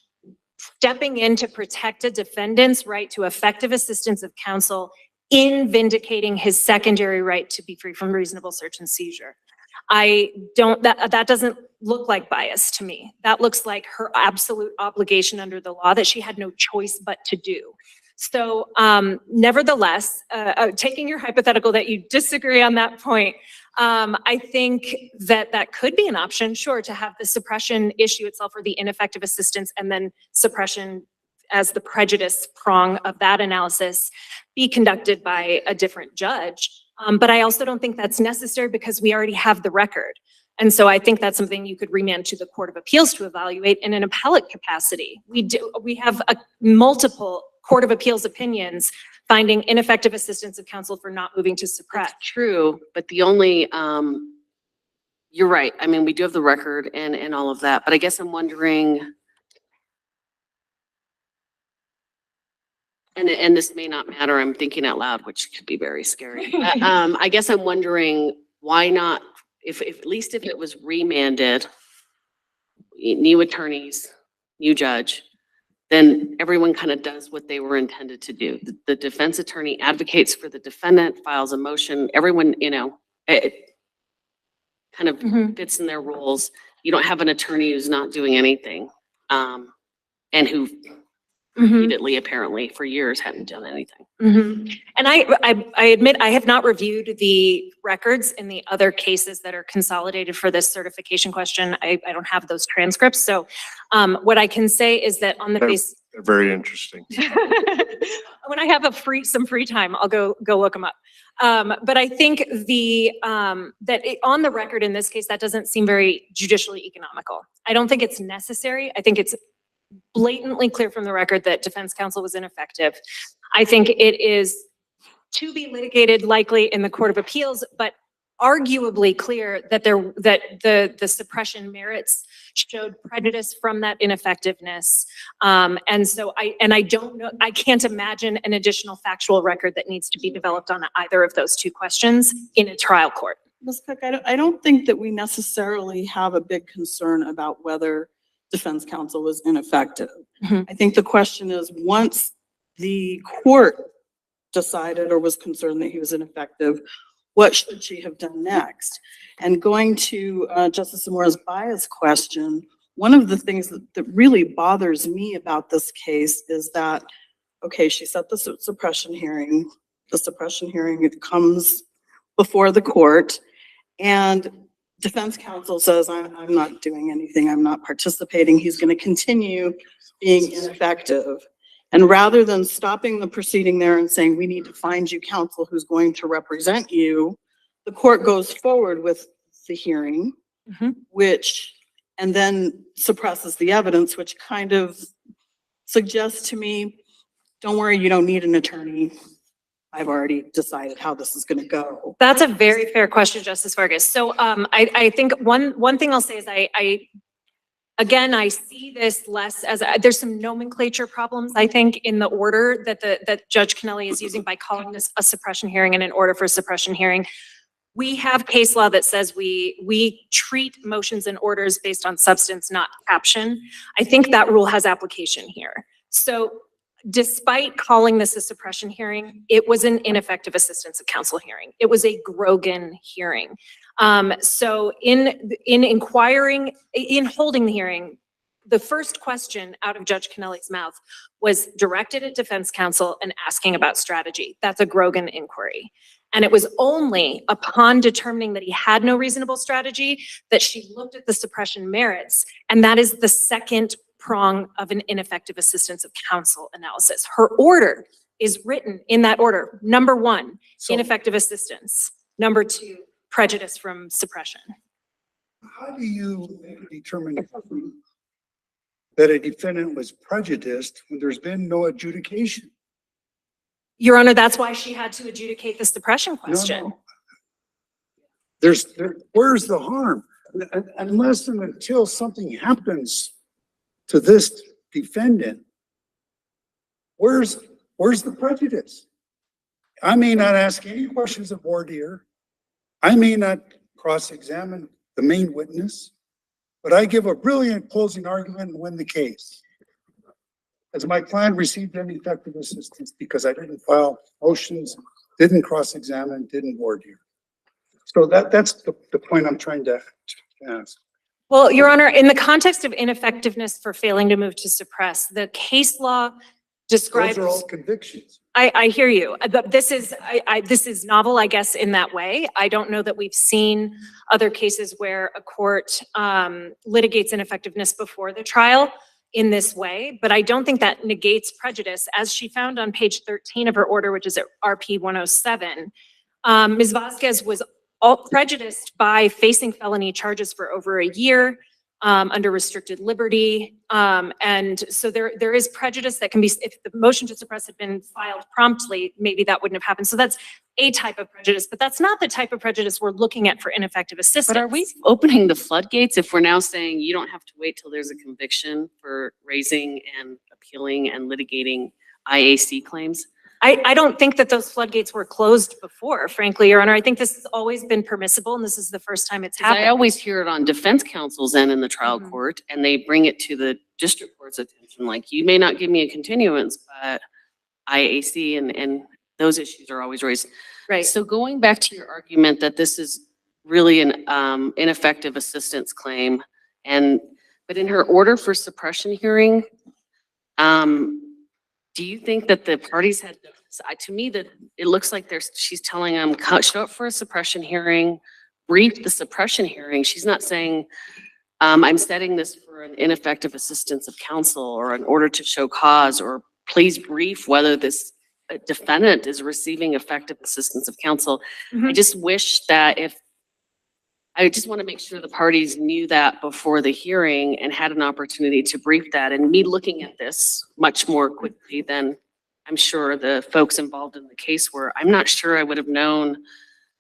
stepping in to protect a defendant's right to effective assistance of counsel in vindicating his secondary right to be free from reasonable search and seizure. That doesn't look like bias to me. That looks like her absolute obligation under the law that she had no choice but to do. So nevertheless, taking your hypothetical that you disagree on that point, I think that could be an option, sure, to have the suppression issue itself or the ineffective assistance and then suppression as the prejudice prong of that analysis be conducted by a different judge. But I also don't think that's necessary because we already have the record. And so I think that's something you could remand to the Court of Appeals to evaluate in an appellate capacity. We have multiple Court of Appeals opinions finding ineffective assistance of counsel for not moving to suppress. That's true, but the only, you're right. I mean, we do have the record and all of that, but I guess I'm wondering, and this may not matter, I'm thinking out loud, which could be very scary. I guess I'm wondering, why not, if at least if it was remanded, new attorneys, new judge, then everyone kind of does what they were intended to do. The defense attorney advocates for the defendant, files a motion, everyone, you know, it kind of fits in their roles. You don't have an attorney who's not doing anything, and who repeatedly, apparently, for years hadn't done anything. And I admit I have not reviewed the records in the other cases that are consolidated for this certification question. I don't have those transcripts. So what I can say is that on the base. They're very interesting. When I have some free time, I'll go look them up. But I think on the record in this case, that doesn't seem very judicially economical. I don't think it's necessary. I think it's blatantly clear from the record that defense counsel was ineffective. I think it is to be litigated likely in the Court of Appeals, but arguably clear that the suppression merits showed prejudice from that ineffectiveness. And so I don't know, I can't imagine an additional factual record that needs to be developed on either of those two questions in a trial court. Ms. Cook, I don't think that we necessarily have a big concern about whether defense counsel was ineffective. I think the question is, once the court decided or was concerned that he was ineffective, what should she have done next? And going to Justice Zamora's bias question, one of the things that really bothers me about this case is that, okay, she set the suppression hearing. The suppression hearing, it comes before the court, and defense counsel says, I'm not doing anything, I'm not participating, he's going to continue being ineffective. And rather than stopping the proceeding there and saying, we need to find you counsel who's going to represent you, the court goes forward with the hearing, and then suppresses the evidence, which kind of suggests to me, don't worry, you don't need an attorney. I've already decided how this is going to go. That's a very fair question, Justice Vargas. So I think one thing I'll say is again, I see this less as there's some nomenclature problems, I think, in the order that Judge Kennelly is using by calling this a suppression hearing and an order for a suppression hearing. We have case law that says we treat motions and orders based on substance, not caption. I think that rule has application here. So despite calling this a suppression hearing, it was an ineffective assistance of counsel hearing. It was a Grogan hearing. So in holding the hearing, the first question out of Judge Kennelly's mouth was directed at defense counsel and asking about strategy. That's a Grogan inquiry. And it was only upon determining that he had no reasonable strategy that she looked at the suppression merits. And that is the second prong of an ineffective assistance of counsel analysis. Her order is written in that order. Number one, ineffective assistance. Number two, prejudice from suppression. How do you determine that a defendant was prejudiced when there's been no adjudication? Your Honor, that's why she had to adjudicate the suppression question. No. Where's the harm? Unless and until something happens to this defendant, where's the prejudice? I may not ask any questions of voir dire. I may not cross-examine the main witness, but I give a brilliant closing argument and win the case. Has my client received any effective assistance because I didn't file motions, didn't cross-examine, didn't voir dire? So that's the point I'm trying to ask. Well, Your Honor, in the context of ineffectiveness for failing to move to suppress, the case law describes. Those are all convictions. I hear you. This is novel, I guess, in that way. I don't know that we've seen other cases where a court litigates ineffectiveness before the trial in this way, but I don't think that negates prejudice. As she found on page 13 of her order, which is at RP 107, Ms. Vasquez was all prejudiced by facing felony charges for over a year, under restricted liberty. And so there is prejudice that can be, if the motion to suppress had been filed promptly, maybe that wouldn't have happened. So that's a type of prejudice, but that's not the type of prejudice we're looking at for ineffective assistance. But are we opening the floodgates if we're now saying you don't have to wait till there's a conviction for raising and appealing and litigating IAC claims? I don't think that those floodgates were closed before, frankly, Your Honor. I think this has always been permissible, and this is the first time it's 'Cause I happened. always hear it on defense counsel's end in the trial Mhm. court, and they bring it to the district court's attention, like, you may not give me a continuance, but IAC and those issues are always raised. Right. So going back to your argument that this is really an ineffective assistance claim, but in her order for suppression hearing, do you think that the parties had, to me, that it looks like she's telling them, show up for a suppression hearing, brief the suppression hearing. She's not saying, I'm setting this for an ineffective assistance of counsel or an order to show cause, or please brief whether this defendant is receiving effective assistance of counsel. I Mhm. just wish that I just want to make sure the parties knew that before the hearing and had an opportunity to brief that. And me looking at this much more quickly than I'm sure the folks involved in the case were, I'm not sure I would have known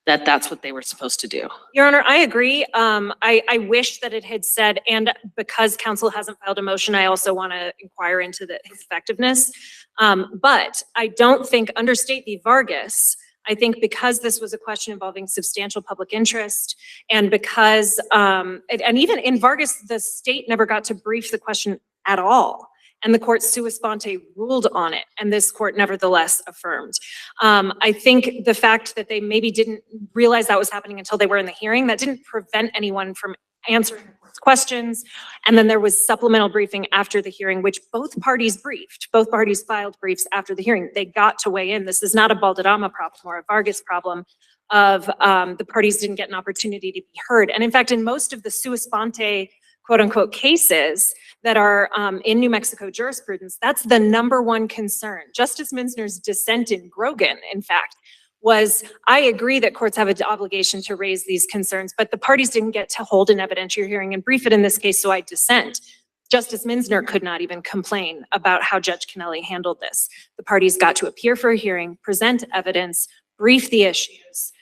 that that's what they were supposed to do. Your Honor, I agree. I wish that it had said, and because counsel hasn't filed a motion, I also want to inquire into his effectiveness. But I don't think, under State v. Vargas, I think because this was a question involving substantial public interest, and because, and even in Vargas, the state never got to brief the question at all. And the court sua sponte ruled on it, and this court nevertheless affirmed. I think the fact that they maybe didn't realize that was happening until they were in the hearing, that didn't prevent anyone from answering the court's questions. And then there was supplemental briefing after the hearing, which both parties briefed. Both parties filed briefs after the hearing. They got to weigh in. This is not a Balderrama problem or a Vargas problem of the parties didn't get an opportunity to be heard. And in fact, in most of the sua sponte quote unquote cases that are in New Mexico jurisprudence, that's the number one concern. Justice Minsner's dissent in Grogan, in fact, was, I agree that courts have an obligation to raise these concerns, but the parties didn't get to hold an evidentiary hearing and brief it in this case, so I dissent. Justice Minsner could not even complain about how Judge Kennelly handled this. The parties got to appear for a hearing, present evidence, brief the issues.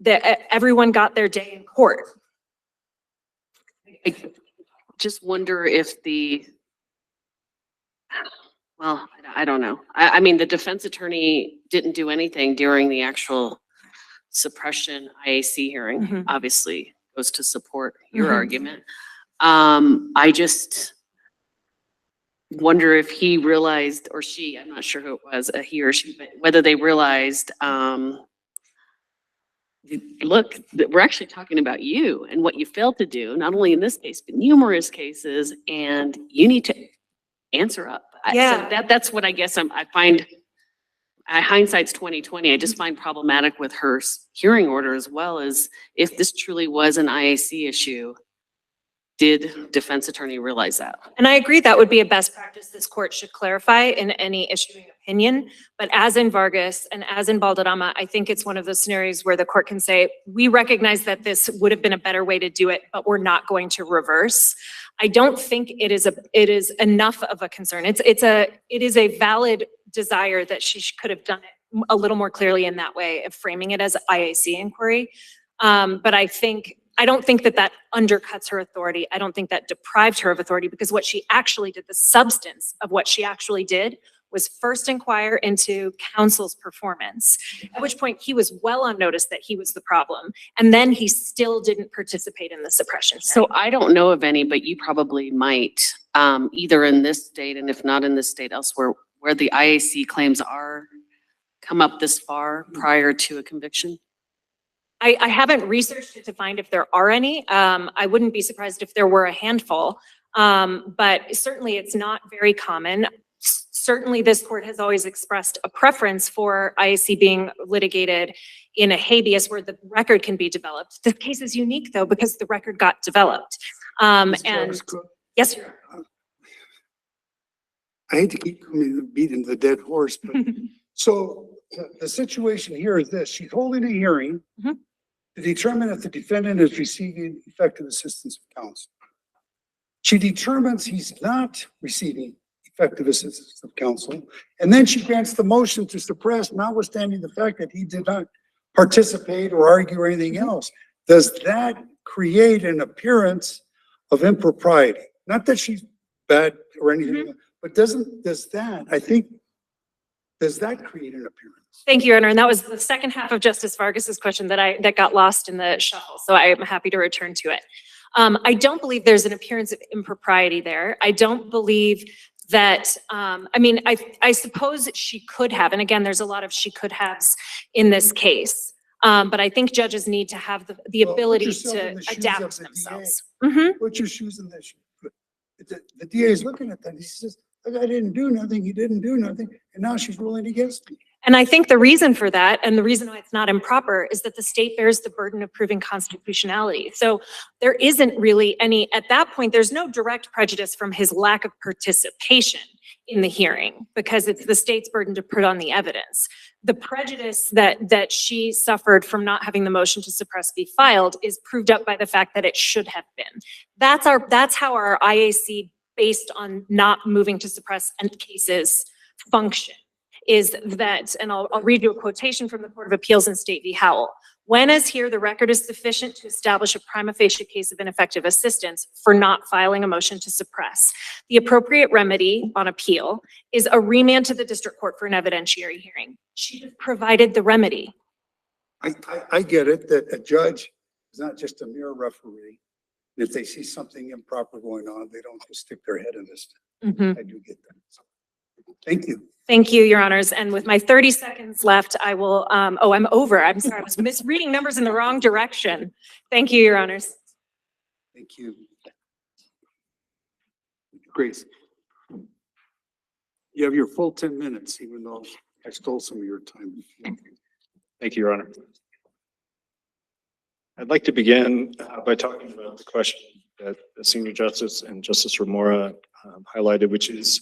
Everyone got their day in court. I just wonder if well, I don't know. I mean, the defense attorney didn't do anything during the actual suppression IAC hearing, Mhm. obviously goes to support your Mhm. argument. I just wonder if he realized, or she, I'm not sure who it was, he or she, but whether they realized, look, we're actually talking about you and what you failed to do, not only in this case, but numerous cases, and you need to answer up. Yeah. So that's what I guess I find, hindsight's 2020. I just find problematic with her hearing order, as well as if this truly was an IAC issue, did defense attorney realize that? And I agree that would be a best practice this court should clarify in any issuing opinion. But as in Vargas and as in Balderrama, I think it's one of those scenarios where the court can say, we recognize that this would have been a better way to do it, but we're not going to reverse. I don't think it is enough of a concern. It is a valid desire that she could have done it a little more clearly in that way of framing it as IAC inquiry. But I don't think that undercuts her authority. I don't think that deprived her of authority, because what she actually did, the substance of what she actually did, was first inquire into counsel's performance, at which point he was well on notice that he was the problem. And then he still didn't participate in the suppression. So I don't know of any, but you probably might, either in this state, and if not in this state, elsewhere, where the IAC claims are come up this far prior to a conviction. I haven't researched it to find if there are any. I wouldn't be surprised if there were a handful, but certainly it's not very common. Certainly this court has always expressed a preference for IAC being litigated in a habeas where the record can be developed. The case is unique though, because the record got developed. And yes, Your Honor. I hate to keep beating the dead horse, but so the situation here is this: she's holding a hearing. Mhm. to determine if the defendant is receiving effective assistance of counsel. She determines he's not receiving effective assistance of counsel, and then she grants the motion to suppress, notwithstanding the fact that he did not participate or argue or anything else. Does that create an appearance of impropriety? Not that she's bad or anything, but does that create an appearance? Thank you, Your Honor. And that was the second half of Justice Vargas's question that got lost in the shuffle. So I am happy to return to it. I don't believe there's an appearance of impropriety there. I don't believe that, I suppose she could have, and again, there's a lot of she could haves in this case. But I think judges need to have the Well, ability put yourself in to the shoes adapt of the themselves. Put your shoes in their shoes. The DA is looking at that. He says, "Look, I didn't do nothing. He didn't do nothing." And now she's ruling against me. And I think the reason for that, and the reason why it's not improper, is that the state bears the burden of proving constitutionality. So there isn't really any, at that point, there's no direct prejudice from his lack of participation in the hearing, because it's the state's burden to put on the evidence. The prejudice that she suffered from not having the motion to suppress be filed is proved up by the fact that it should have been. That's how our IAC, based on not moving to suppress cases, function. Is that, and I'll read you a quotation from the Court of Appeals in State v. Howell. When, as here, the record is sufficient to establish a prima facie case of ineffective assistance for not filing a motion to suppress, the appropriate remedy on appeal is a remand to the district court for an evidentiary hearing. She just provided the remedy. I get it that a judge is not just a mere referee. If they see something improper going on, they don't just stick their head in this. I do get that. So, thank you. Thank you, Your Honors. And with my 30 seconds left, I will, I'm over. I'm sorry, I was misreading numbers in the wrong direction. Thank you, Your Honors. Thank you. Grace. You have your full 10 minutes, even though I stole some of your time. Thank you, Your Honor. I'd like to begin by talking about the question that the Senior Justice and Justice Remora highlighted, which is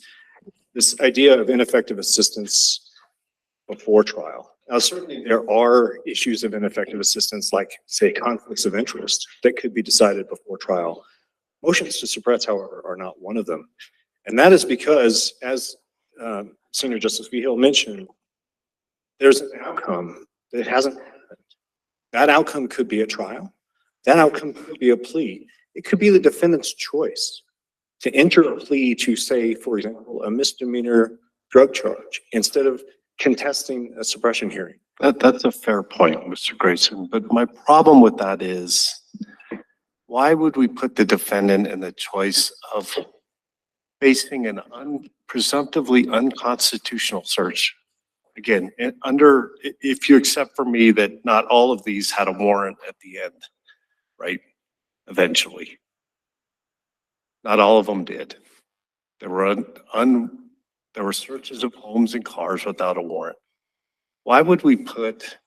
this idea of ineffective assistance before trial. Now, certainly there are issues of ineffective assistance, like, say, conflicts of interest that could be decided before trial. Motions to suppress, however, are not one of them. And that is because, as Senior Justice Vigil mentioned, there's an outcome that hasn't happened. That outcome could be a trial. That outcome could be a plea. It could be the defendant's choice to enter a plea to, say, for example, a misdemeanor drug charge instead of contesting a suppression hearing. That's a fair point, Mr. Grayson, but my problem with that is, why would we put the defendant in the choice of facing an presumptively unconstitutional search? Again, if you accept for me that not all of these had a warrant at the end, right? Eventually. Not all of them did. There were searches of homes and cars without a warrant. Why would we put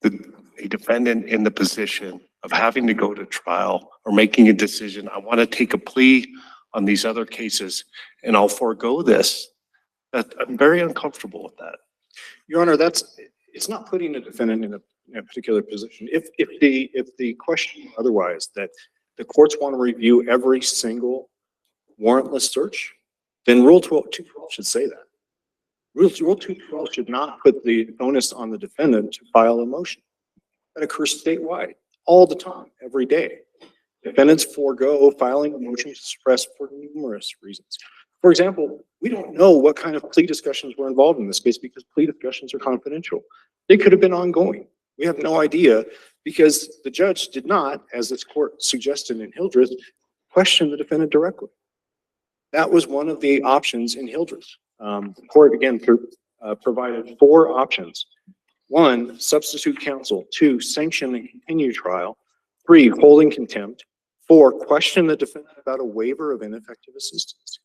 a defendant in the position of having to go to trial or making a decision? I want to take a plea on these other cases and I'll forego this. I'm very uncomfortable with that. Your Honor, it's not putting a defendant in a particular position. If the question otherwise, that the courts want to review every single warrantless search, then Rule 212 should say that. Rule 212 should not put the onus on the defendant to file a motion. That occurs statewide all the time, every day. Defendants forego filing a motion to suppress for numerous reasons. For example, we don't know what kind of plea discussions were involved in this case because plea discussions are confidential. They could have been ongoing. We have no idea because the judge did not, as this court suggested in Hildreth, question the defendant directly. That was one of the options in Hildreth. The court, again, provided 4 options. 1, substitute counsel. 2, sanction and continue trial. 3, holding contempt. 4, question the defendant about a waiver of ineffective assistance.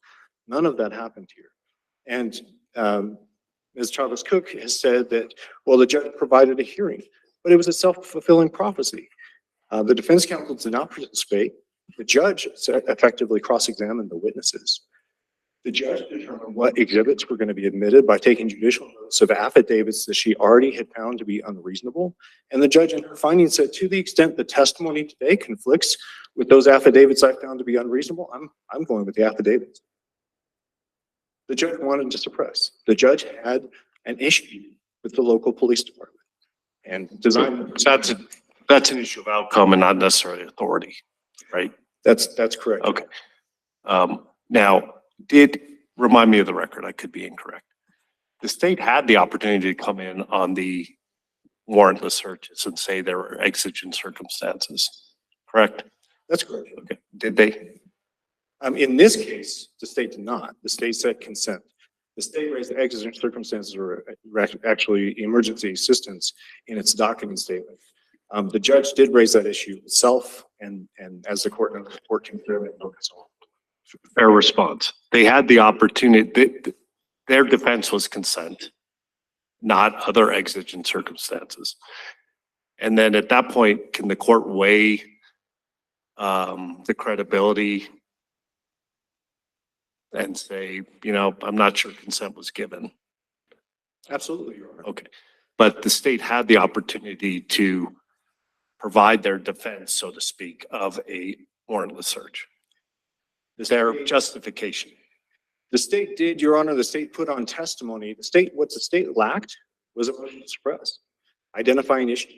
None of that happened here. And Ms. Chavez-Cook has said that, well, the judge provided a hearing, but it was a self-fulfilling prophecy. The defense counsel did not participate. The judge effectively cross-examined the witnesses. The judge determined what exhibits were going to be admitted by taking judicial notice of affidavits that she already had found to be unreasonable. And the judge in her findings said, to the extent the testimony today conflicts with those affidavits I found to be unreasonable, I'm going with the affidavits. The judge wanted to suppress. The judge had an issue with the local police department and designed. That's an issue of outcome and not necessarily authority, right? That's correct. Okay. Now, remind me of the record, I could be incorrect. The state had the opportunity to come in on the warrantless searches and say there were exigent circumstances, correct? That's correct. Okay, did they? In this case, the state did not. The state said consent. The state raised exigent circumstances or actually emergency assistance in its docketing statement. The judge did raise that issue itself, and as the court knows, the court can clearly focus on. Fair response. They had the opportunity, their defense was consent, not other exigent circumstances. And then at that point, can the court weigh the credibility and say, I'm not sure consent was given? Absolutely, Your Honor. Okay. But the state had the opportunity to provide their defense, so to speak, of a warrantless search. Is there justification? The state did, Your Honor. The state put on testimony. What the state lacked was a motion to suppress, identifying issues.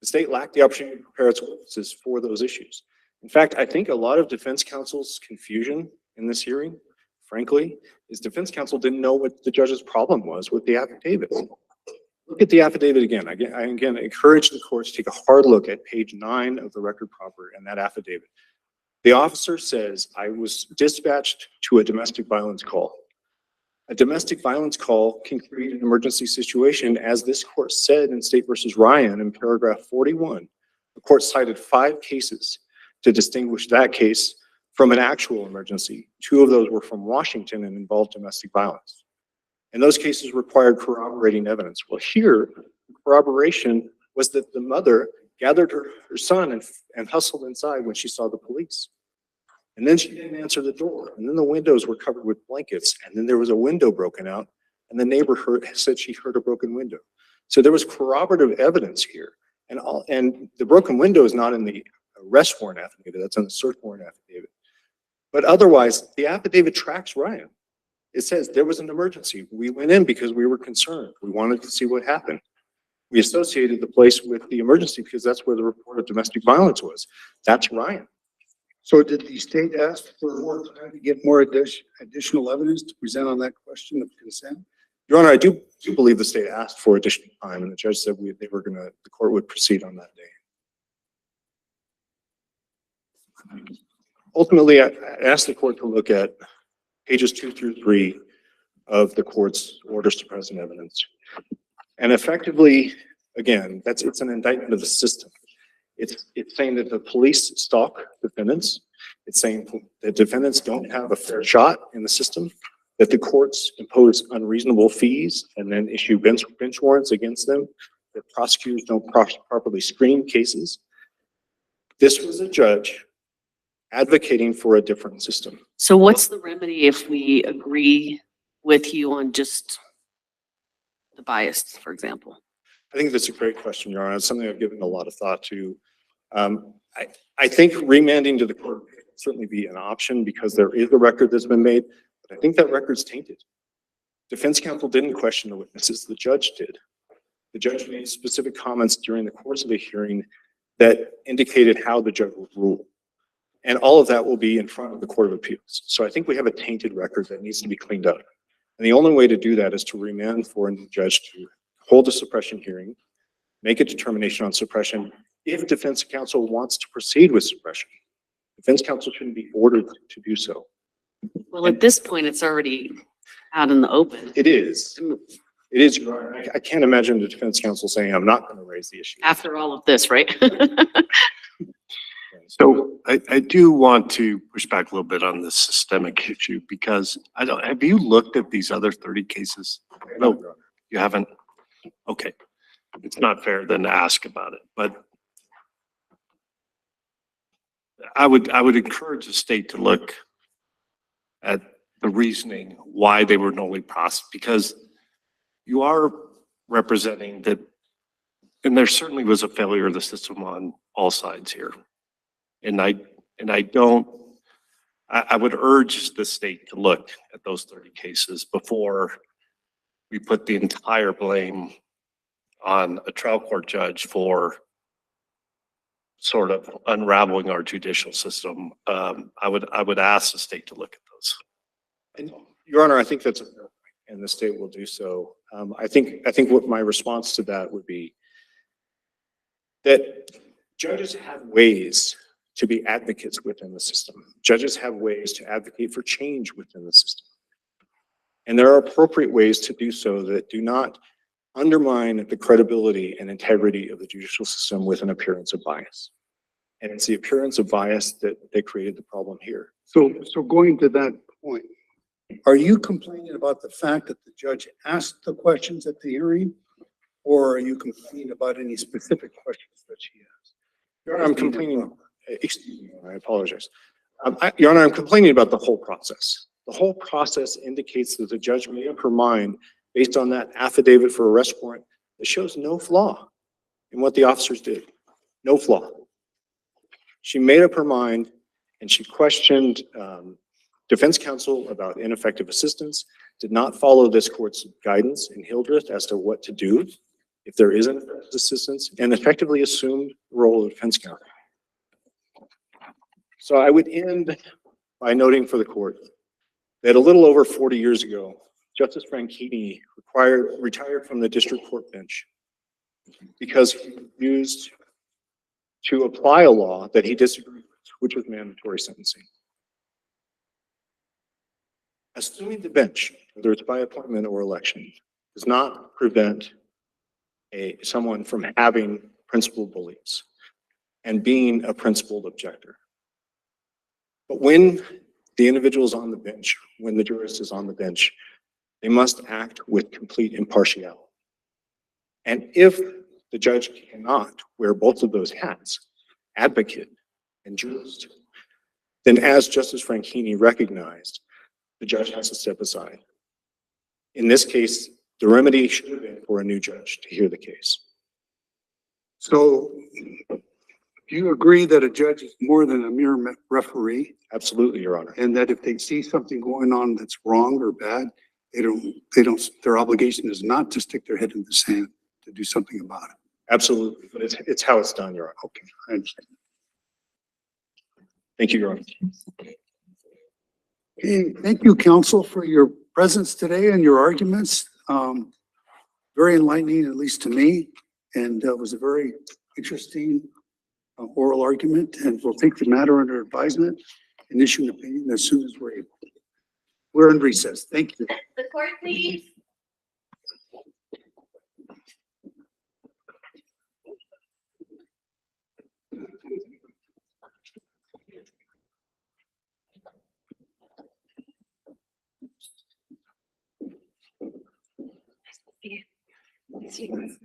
The state lacked the opportunity to prepare its witnesses for those issues. In fact, I think a lot of defense counsel's confusion in this hearing, frankly, is defense counsel didn't know what the judge's problem was with the affidavit. Look at the affidavit again. I again encourage the court to take a hard look at page 9 of the record proper and that affidavit. The officer says, I was dispatched to a domestic violence call. A domestic violence call can create an emergency situation, as this court said in State versus Ryan in paragraph 41. The court cited 5 cases to distinguish that case from an actual emergency. 2 of those were from Washington and involved domestic violence. And those cases required corroborating evidence. Well, here, the corroboration was that the mother gathered her son and hustled inside when she saw the police. And then she didn't answer the door. And then the windows were covered with blankets. And then there was a window broken out. And the neighbor said she heard a broken window. So there was corroborative evidence here. And the broken window is not in the arrest warrant affidavit. That's in the search warrant affidavit. But otherwise, the affidavit tracks Ryan. It says there was an emergency. We went in because we were concerned. We wanted to see what happened. We associated the place with the emergency because that's where the report of domestic violence was. That's Ryan. So did the state ask for more time to get more additional evidence to present on that question of consent? Your Honor, I do believe the state asked for additional time, and the judge said the court would proceed on that day. Ultimately, I asked the court to look at pages 2 through 3 of the court's orders to present evidence. And effectively, again, it's an indictment of the system. It's saying that the police stalk defendants. It's saying that defendants don't have a fair shot in the system, that the courts impose unreasonable fees and then issue bench warrants against them, that prosecutors don't properly screen cases. This was a judge advocating for a different system. So what's the remedy if we agree with you on just the bias, for example? I think that's a great question, Your Honor. It's something I've given a lot of thought to. I think remanding to the court would certainly be an option because there is a record that's been made, but I think that record's tainted. Defense counsel didn't question the witnesses, the judge did. The judge made specific comments during the course of the hearing that indicated how the judge would rule. And all of that will be in front of the Court of Appeals. So I think we have a tainted record that needs to be cleaned up. And the only way to do that is to remand for a judge to hold a suppression hearing, make a determination on suppression. If defense counsel wants to proceed with suppression, defense counsel shouldn't be ordered to do so. Well, at this point, it's already out in the open. It is. It is, Your Honor. I can't imagine the defense counsel saying, I'm not going to raise the issue. After all of this, right? So I do want to push back a little bit on this systemic issue because have you looked at these other 30 cases? No, you haven't? Okay. It's not fair then to ask about it, but I would encourage the state to look at the reasoning why they were newly processed, because you are representing that, and there certainly was a failure of the system on all sides here. And I would urge the state to look at those 30 cases before we put the entire blame on a trial court judge for sort of unraveling our judicial system. I would ask the state to look at those. And Your Honor, I think that's, and the state will do so. I think what my response to that would be that judges have ways to be advocates within the system. Judges have ways to advocate for change within the system. And there are appropriate ways to do so that do not undermine the credibility and integrity of the judicial system with an appearance of bias. And it's the appearance of bias that created the problem here. So going to that point, are you complaining about the fact that the judge asked the questions at the hearing? Or are you complaining about any specific questions that she asked? Your Honor, I'm complaining, excuse me, I apologize. Your Honor, I'm complaining about the whole process. The whole process indicates that the judge made up her mind based on that affidavit for arrest warrant that shows no flaw in what the officers did. No flaw. She made up her mind and she questioned defense counsel about ineffective assistance, did not follow this court's guidance in Hildreth as to what to do if there is ineffective assistance, and effectively assumed the role of defense counsel. So I would end by noting for the court that a little over 40 years ago, Justice Franchini retired from the district court bench because he refused to apply a law that he disagreed with, which was mandatory sentencing. Assuming the bench, whether it's by appointment or election, does not prevent someone from having principled beliefs and being a principled objector. But when the individual is on the bench, when the jurist is on the bench, they must act with complete impartiality. And if the judge cannot wear both of those hats, advocate and jurist, then as Justice Franchini recognized, the judge has to step aside. In this case, the remedy should have been for a new judge to hear the case. So do you agree that a judge is more than a mere referee? Absolutely, Your Honor. And that if they see something going on that's wrong or bad, their obligation is not to stick their head in the sand to do something about it? Absolutely, but it's how it's done, Your Honor. Okay, I understand. Thank you, Your Honor. Okay, thank you, counsel, for your presence today and your arguments. Very enlightening, at least to me, and it was a very interesting oral argument, and we'll take the matter under advisement and issue an opinion as soon as we're able. We're in recess. Thank you. The court, please. See you.